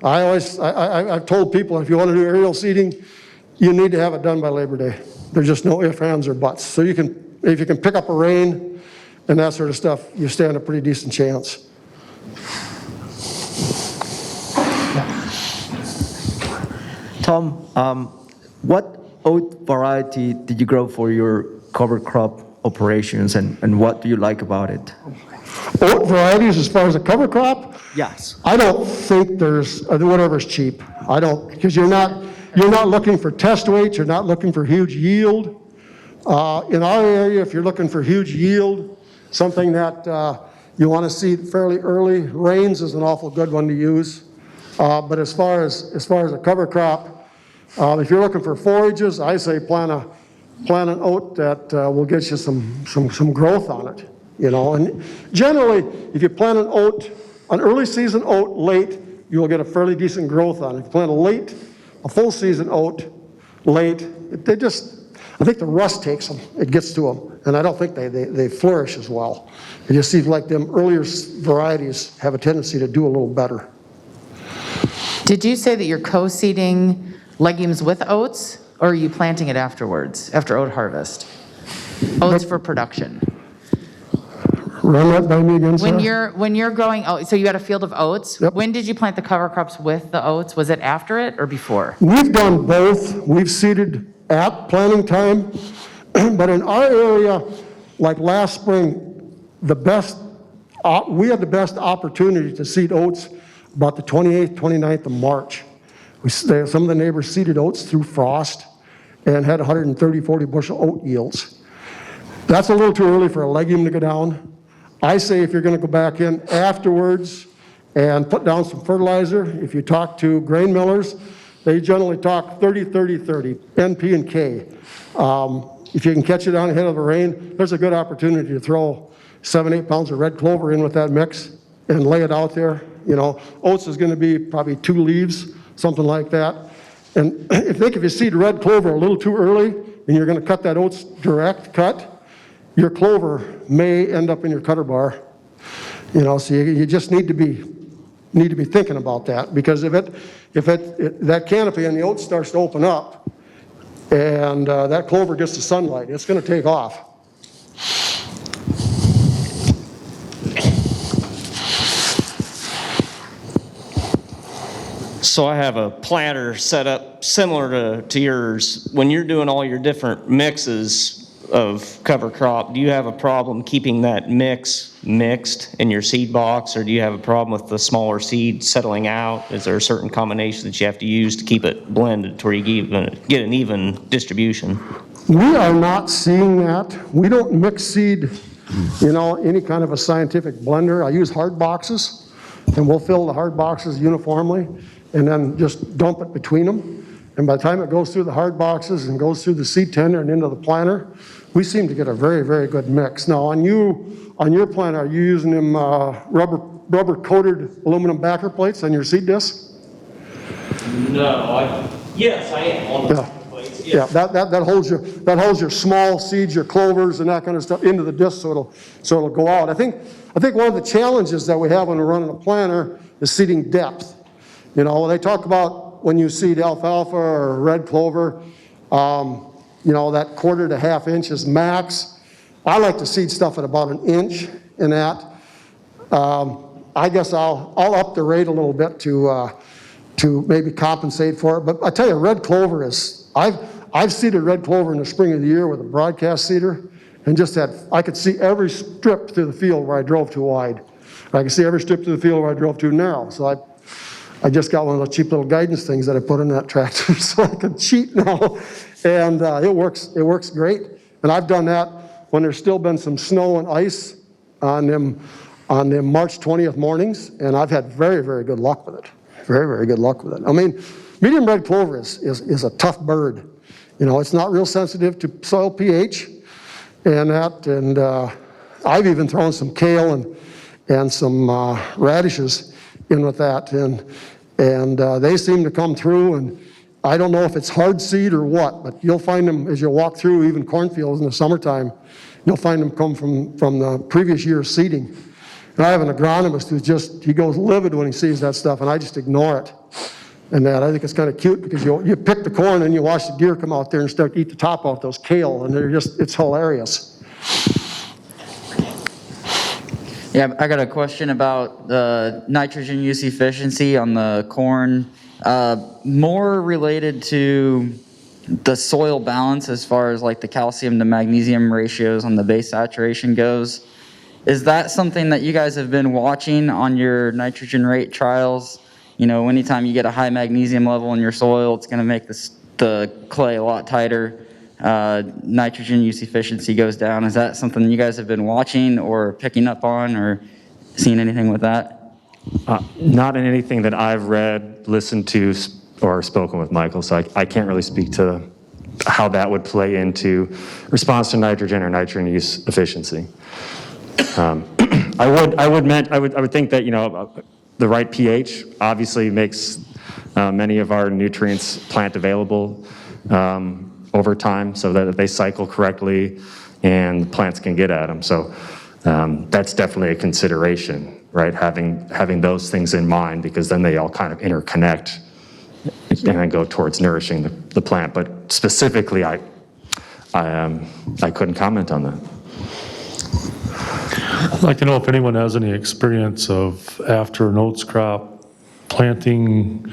I've told people, if you want to do aerial seeding, you need to have it done by Labor Day. There's just no ifs, ands, or buts. So if you can pick up a rain and that sort of stuff, you stand a pretty decent chance. Tom, what oat variety did you grow for your cover crop operations, and what do you like about it? Oat varieties as far as a cover crop? Yes. I don't think there's, whatever's cheap. I don't, because you're not looking for test weights, you're not looking for huge yield. In our area, if you're looking for huge yield, something that you want to see fairly early, rains is an awful good one to use. But as far as a cover crop, if you're looking for forages, I say plant an oat that will get you some growth on it. You know, and generally, if you plant an early season oat late, you'll get a fairly decent growth on it. If you plant a full season oat late, I think the rust takes them, it gets to them, and I don't think they flourish as well. It just seems like them earlier varieties have a tendency to do a little better. Did you say that you're co-seeding legumes with oats, or are you planting it afterwards, after oat harvest? Oats for production. Run that by me again, Sarah? When you're growing oats, so you had a field of oats. Yep. When did you plant the cover crops with the oats? Was it after it or before? We've done both. We've seeded at planting time, but in our area, like last spring, we had the best opportunity to seed oats about the 28th, 29th of March. Some of the neighbors seeded oats through frost and had 130, 40 bushel oat yields. That's a little too early for a legume to go down. I say if you're going to go back in afterwards and put down some fertilizer, if you talk to grain millers, they generally talk 30, 30, 30, NP and K. If you can catch it down ahead of the rain, there's a good opportunity to throw 7, 8 pounds of red clover in with that mix and lay it out there. You know, oats is going to be probably 2 leaves, something like that. And I think if you seed red clover a little too early and you're going to cut that oats direct cut, your clover may end up in your cutter bar. You know, so you just need to be thinking about that, because if that canopy and the oats starts to open up and that clover gets the sunlight, it's going to take off. So I have a planter set up similar to yours. When you're doing all your different mixes of cover crop, do you have a problem keeping that mix mixed in your seed box, or do you have a problem with the smaller seed settling out? Is there a certain combination that you have to use to keep it blended to where you get an even distribution? We are not seeing that. We don't mix seed, you know, any kind of a scientific blender. I use hard boxes, and we'll fill the hard boxes uniformly and then just dump it between them. And by the time it goes through the hard boxes and goes through the seed tender and into the planter, we seem to get a very, very good mix. Now, on your planter, are you using them rubber-coated aluminum backer plates on your seed disc? No, yes, I am on the plates. Yes. Yeah, that holds your small seeds, your clovers, and that kind of stuff into the disc, so it'll go out. I think one of the challenges that we have when we're running a planter is seeding depth. You know, when they talk about when you seed alfalfa or red clover, you know, that 1/4 to 1/2 inch is max. I like to seed stuff at about 1 inch in that. I guess I'll up the rate a little bit to maybe compensate for it. But I tell you, red clover is, I've seeded red clover in the spring of the year with a broadcast seeder, and I could see every strip through the field where I drove too wide. I could see every strip through the field where I drove too narrow. So I just got one of those cheap little guidance things that I put in that tractor so I can cheat now. And it works great. And I've done that when there's still been some snow and ice on them March 20th mornings, and I've had very, very good luck with it. Very, very good luck with it. I mean, medium red clover is a tough bird. You know, it's not real sensitive to soil pH and that, and I've even thrown some kale and some radishes in with that, and they seem to come through, and I don't know if it's hard seed or what, but you'll find them as you walk through even cornfields in the summertime, you'll find them come from the previous year's seeding. And I have an agronomist he goes livid when he sees that stuff, and I just ignore it. And that, I think it's kind of cute because you pick the corn and you watch the deer come out there and start to eat the top off those kale, and it's hilarious. Yeah, I got a question about the nitrogen use efficiency on the corn, more related to the soil balance as far as like the calcium to magnesium ratios on the base saturation goes. Is that something that you guys have been watching on your nitrogen rate trials? You know, anytime you get a high magnesium level in your soil, it's going to make the clay a lot tighter. Nitrogen use efficiency goes down. Is that something you guys have been watching or picking up on or seen anything with that? Not in anything that I've read, listened to, or spoken with Michael, so I can't really speak to how that would play into response to nitrogen or nitrogen use efficiency. I would think that, you know, the right pH obviously makes many of our nutrients plant available over time so that they cycle correctly and plants can get at them. So that's definitely a consideration, right? Having those things in mind, because then they all kind of interconnect and then go towards nourishing the plant. But specifically, I couldn't comment on that. I'd like to know if anyone has any experience of after an oats crop planting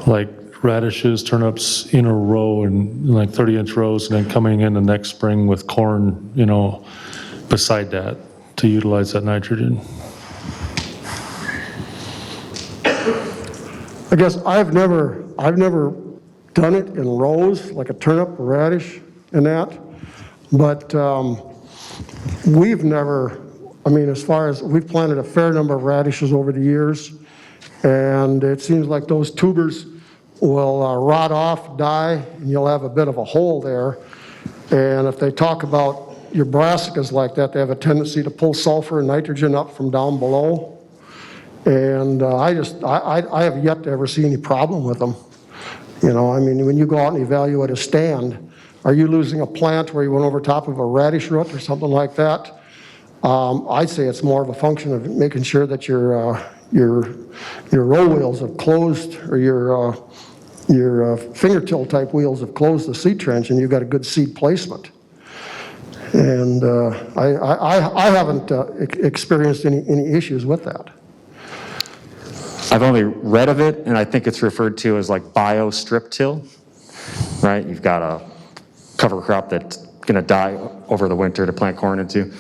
like radishes, turnips in a row in like 30-inch rows, and then coming in the next spring with corn, you know, beside that to utilize that nitrogen. I guess I've never done it in rows like a turnip or radish and that, but we've never, I mean, as far as we've planted a fair number of radishes over the years, and it seems like those tubers will rot off, die, and you'll have a bit of a hole there. And if they talk about your brassicas like that, they have a tendency to pull sulfur and nitrogen up from down below. And I have yet to ever see any problem with them. You know, I mean, when you go out and evaluate a stand, are you losing a plant where you went over top of a radish root or something like that? I'd say it's more of a function of making sure that your row wheels have closed, or your finger till type wheels have closed the seed trench, and you've got a good seed placement. And I haven't experienced any issues with that. I've only read of it, and I think it's referred to as like bio-strip till, right? You've got a cover crop that's going to die over the winter to plant corn into.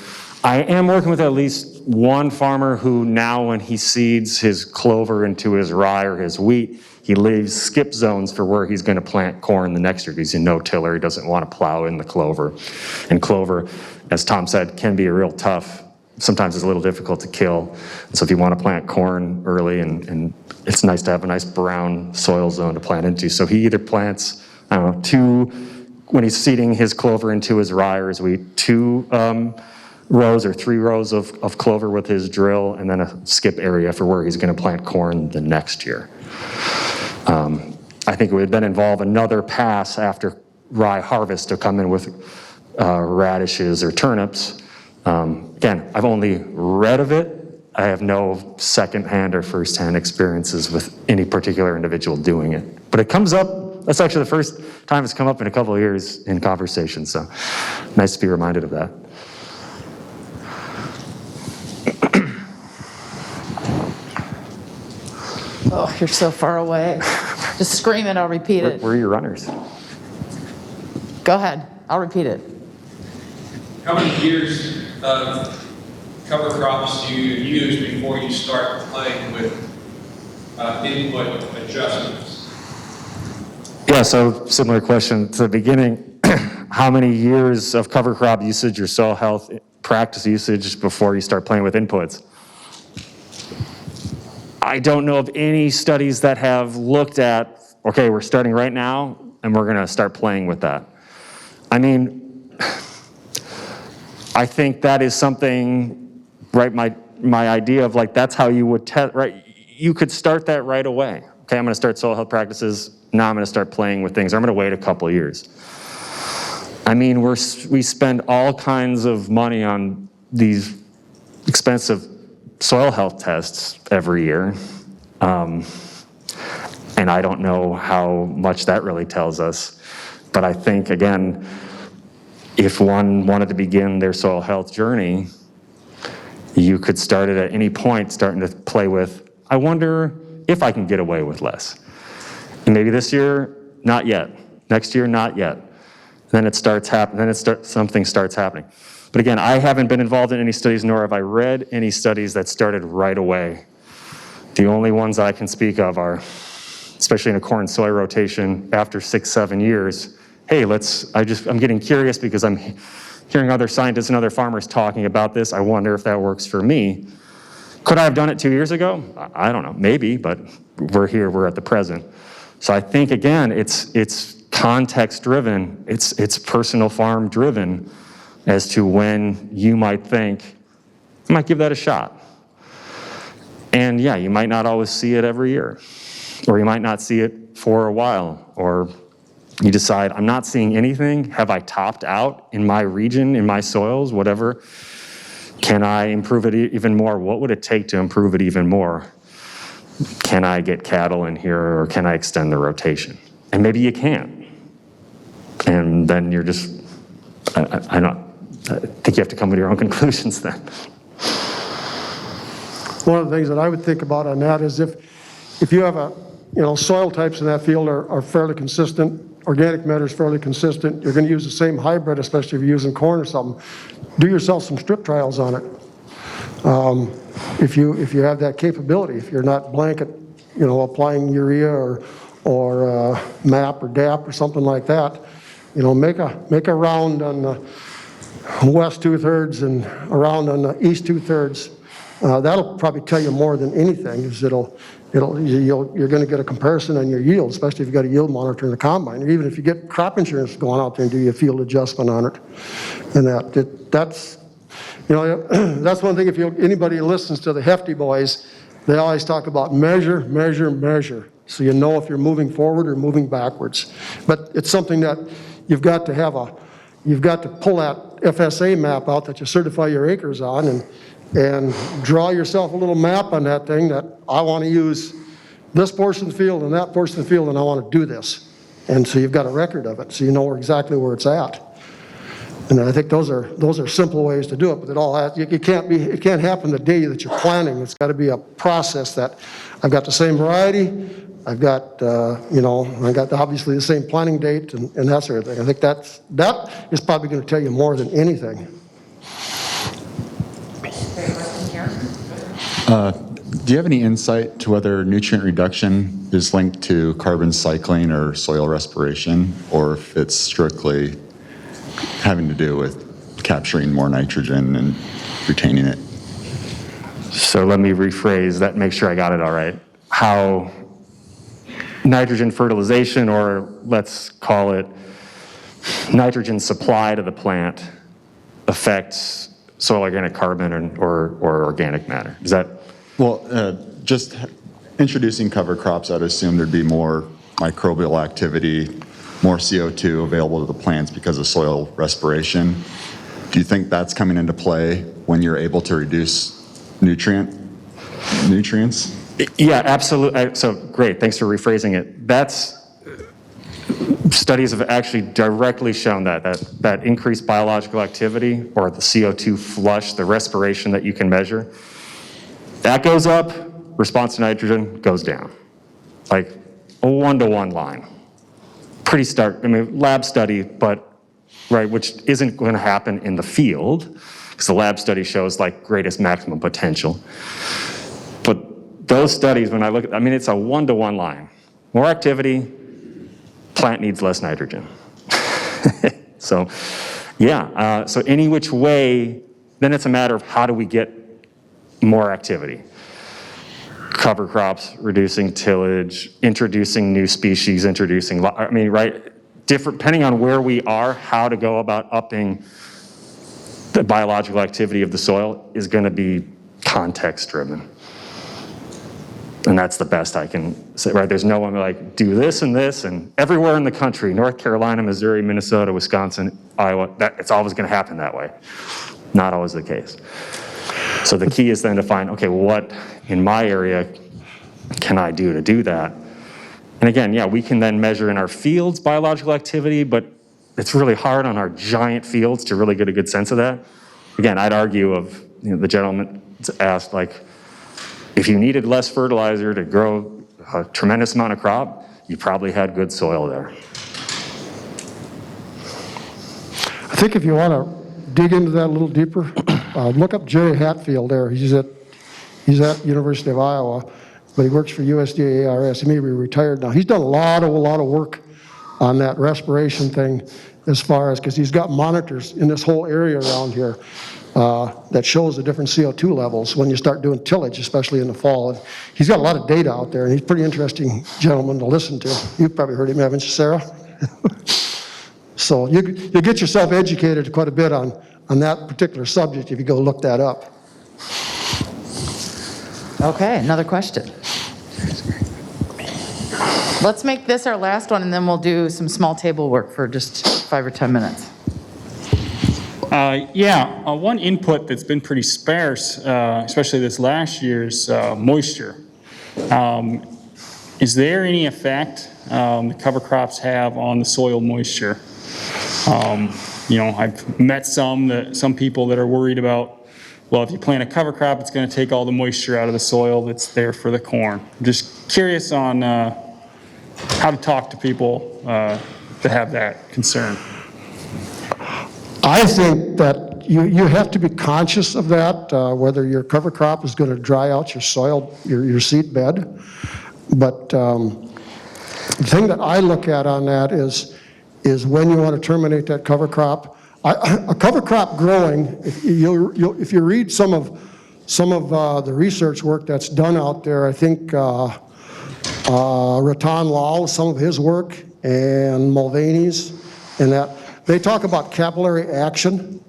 I am working with at least one farmer who now, when he seeds his clover into his rye or his wheat, he leaves skip zones for where he's going to plant corn the next year. He's a no-tiller. He doesn't want to plow in the clover. And clover, as Tom said, can be a real tough. Sometimes it's a little difficult to kill. So if you want to plant corn early, and it's nice to have a nice brown soil zone to plant into. So he either plants, I don't know, when he's seeding his clover into his rye or his wheat, 2 rows or 3 rows of clover with his drill, and then a skip area for where he's going to plant corn the next year. I think it would then involve another pass after rye harvest to come in with radishes or turnips. Again, I've only read of it. I have no second-hand or first-hand experiences with any particular individual doing it. But it comes up, that's actually the first time it's come up in a couple of years in conversation, so nice to be reminded of that. Oh, you're so far away. Just scream it, I'll repeat it. Where are your runners? Go ahead, I'll repeat it. How many years of cover crops do you use before you start playing with input adjustments? Yeah, so similar question to the beginning. How many years of cover crop usage or soil health practice usage before you start playing with inputs? I don't know of any studies that have looked at, okay, we're starting right now, and we're gonna start playing with that. I mean, I think that is something, right, my idea of like, that's how you would test, right? You could start that right away. Okay, I'm gonna start soil health practices, now I'm gonna start playing with things, or I'm gonna wait a couple of years. I mean, we spend all kinds of money on these expensive soil health tests every year. And I don't know how much that really tells us. But I think, again, if one wanted to begin their soil health journey, you could start it at any point, starting to play with, I wonder if I can get away with less. And maybe this year, not yet. Next year, not yet. Then it starts happening, something starts happening. But again, I haven't been involved in any studies, nor have I read any studies that started right away. The only ones that I can speak of are, especially in a corn soy rotation after 6-7 years, hey, I'm getting curious because I'm hearing other scientists and other farmers talking about this. I wonder if that works for me. Could I have done it 2 years ago? I don't know, maybe, but we're here, we're at the present. So I think, again, it's context driven, it's personal farm driven as to when you might think, I might give that a shot. And yeah, you might not always see it every year, or you might not see it for a while, or you decide, I'm not seeing anything. Have I topped out in my region, in my soils, whatever? Can I improve it even more? What would it take to improve it even more? Can I get cattle in here, or can I extend the rotation? And maybe you can't. And then you're just, I think you have to come to your own conclusions then. One of the things that I would think about on that is if you have soil types in that field are fairly consistent, organic matter is fairly consistent, you're going to use the same hybrid, especially if you're using corn or something, do yourself some strip trials on it. If you have that capability, if you're not blanket, applying urea or MAP or DAP or something like that, make a round on the west 2/3 and around on the east 2/3. That'll probably tell you more than anything, is you're going to get a comparison on your yield, especially if you've got a yield monitor in the combine, or even if you get crop insurance going out there and do your field adjustment on it. And that's one thing. If anybody listens to the Hefty boys, they always talk about measure, measure, measure, so you know if you're moving forward or moving backwards. But it's something that you've got to pull that FSA map out that you certify your acres on, and draw yourself a little map on that thing that I want to use this portion of the field and that portion of the field, and I want to do this. And so you've got a record of it, so you know exactly where it's at. And I think those are simple ways to do it, but it can't happen the day that you're planting. It's got to be a process that I've got the same variety, I've got obviously the same planting date and that sort of thing. I think that is probably going to tell you more than anything. Do you have any insight to whether nutrient reduction is linked to carbon cycling or soil respiration, or if it's strictly having to do with capturing more nitrogen and retaining it? So let me rephrase that, make sure I got it all right. How nitrogen fertilization, or let's call it nitrogen supply to the plant, affects soil organic carbon or organic matter. Is that? Well, just introducing cover crops, I'd assume there'd be more microbial activity, more CO2 available to the plants because of soil respiration. Do you think that's coming into play when you're able to reduce nutrients? Yeah, absolutely. So great, thanks for rephrasing it. Studies have actually directly shown that increased biological activity, or the CO2 flush, the respiration that you can measure, that goes up, response to nitrogen goes down. Like a 1-to-1 line. Pretty stark, lab study, but, right, which isn't going to happen in the field, because the lab study shows like greatest maximum potential. But those studies, when I look at, it's a 1-to-1 line. More activity, plant needs less nitrogen. So, yeah, so any which way, then it's a matter of how do we get more activity. Cover crops, reducing tillage, introducing new species, right? depending on where we are, how to go about upping the biological activity of the soil is going to be context driven. And that's the best I can say, right? There's no one like, do this, and everywhere in the country, North Carolina, Missouri, Minnesota, Wisconsin, Iowa, it's always going to happen that way. Not always the case. So the key is then to find, okay, what in my area can I do to do that? And again, yeah, we can then measure in our fields biological activity, but it's really hard on our giant fields to really get a good sense of that. Again, I'd argue of, the gentleman asked, like, if you needed less fertilizer to grow a tremendous amount of crop, you probably had good soil there. I think if you want to dig into that a little deeper, look up Jerry Hatfield there. He's at University of Iowa, but he works for USDA ARS. He may be retired now. He's done a lot of work on that respiration thing as far as, because he's got monitors in this whole area around here that shows the different CO2 levels when you start doing tillage, especially in the fall. And he's got a lot of data out there, and he's a pretty interesting gentleman to listen to. You've probably heard him, haven't you, Sarah? So you get yourself educated quite a bit on that particular subject if you go look that up. Okay, another question. Let's make this our last one, and then we'll do some small table work for just 5 or 10 minutes. One input that's been pretty sparse, especially this last year, is moisture. Is there any effect the cover crops have on the soil moisture? I've met some people that are worried about, well, if you plant a cover crop, it's going to take all the moisture out of the soil that's there for the corn. I'm just curious on how to talk to people that have that concern. I think that you have to be conscious of that, whether your cover crop is going to dry out your soil, your seed bed. But the thing that I look at on that is when you want to terminate that cover crop. A cover crop growing, if you read some of the research work that's done out there, I think Ratan Lal, some of his work, and Mulvaney's, and that, they talk about capillary action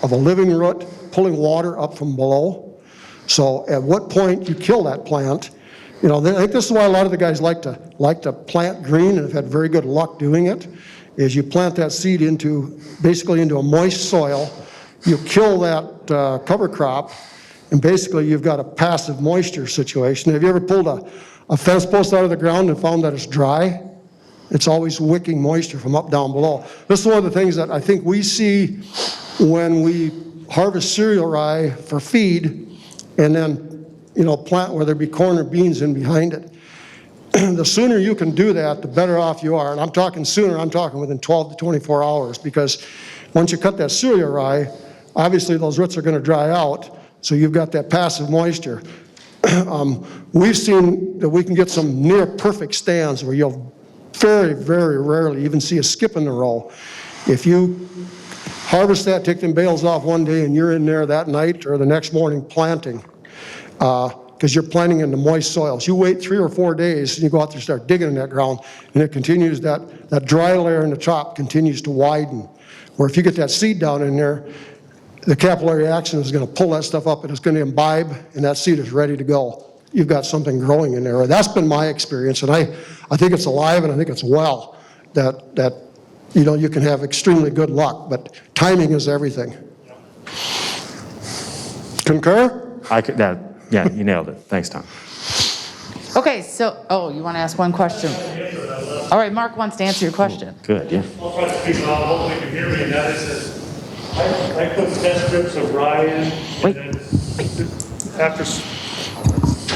of a living root pulling water up from below. So at what point you kill that plant, I think this is why a lot of the guys like to plant green and have had very good luck doing it, is you plant that seed basically into a moist soil, you kill that cover crop, and basically you've got a passive moisture situation. Have you ever pulled a fence post out of the ground and found that it's dry? It's always wicking moisture from up down below. This is one of the things that I think we see when we harvest cereal rye for feed and then, plant whether it be corn or beans in behind it. The sooner you can do that, the better off you are. And I'm talking sooner, I'm talking within 12 to 24 hours, because once you cut that cereal rye, obviously those roots are going to dry out, so you've got that passive moisture. We've seen that we can get some near perfect stands where you'll very, very rarely even see a skip in the row. If you harvest that, take them bales off one day, and you're in there that night or the next morning planting, because you're planting in the moist soils. You wait 3 or 4 days, and you go out there and start digging in that ground, and it continues, that dry layer in the top continues to widen. Where if you get that seed down in there, the capillary action is going to pull that stuff up, and it's going to imbibe, and that seed is ready to go. You've got something growing in there. That's been my experience, and I think it's alive, and I think it's well, that you can have extremely good luck, but timing is everything. Concur? Yeah, you nailed it. Thanks, Tom. Okay, so, you want to ask one question? All right, Mark wants to answer your question. Good, yeah. I'll try to speak loud, hopefully you can hear me, and that is that I put 10 strips of rye in, and then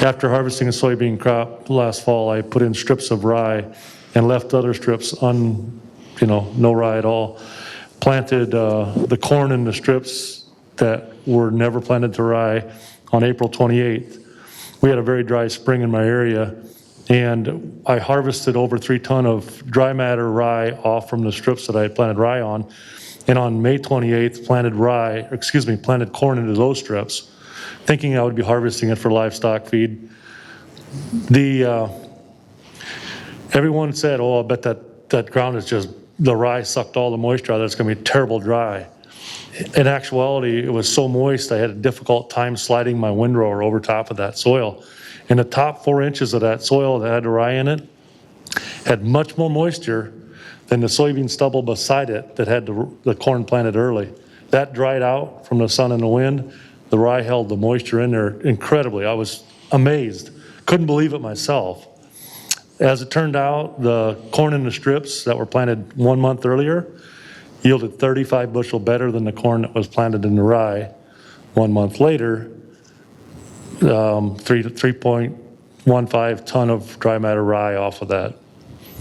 After harvesting a soybean crop last fall, I put in strips of rye and left other strips no rye at all. Planted the corn in the strips that were never planted to rye on April 28th. We had a very dry spring in my area, and I harvested over 3 ton of dry matter rye off from the strips that I had planted rye on. And on May 28th, planted corn into those strips, thinking I would be harvesting it for livestock feed. Everyone said, I bet that ground is just the rye sucked all the moisture out, it's gonna be terrible dry. In actuality, it was so moist, I had a difficult time sliding my windrower over top of that soil. And the top 4 inches of that soil that had the rye in it had much more moisture than the soybean stubble beside it that had the corn planted early. That dried out from the sun and the wind. The rye held the moisture in there incredibly. I was amazed. Couldn't believe it myself. As it turned out, the corn in the strips that were planted 1 month earlier yielded 35 bushel better than the corn that was planted in the rye 1 month later. 3.15 ton of dry matter rye off of that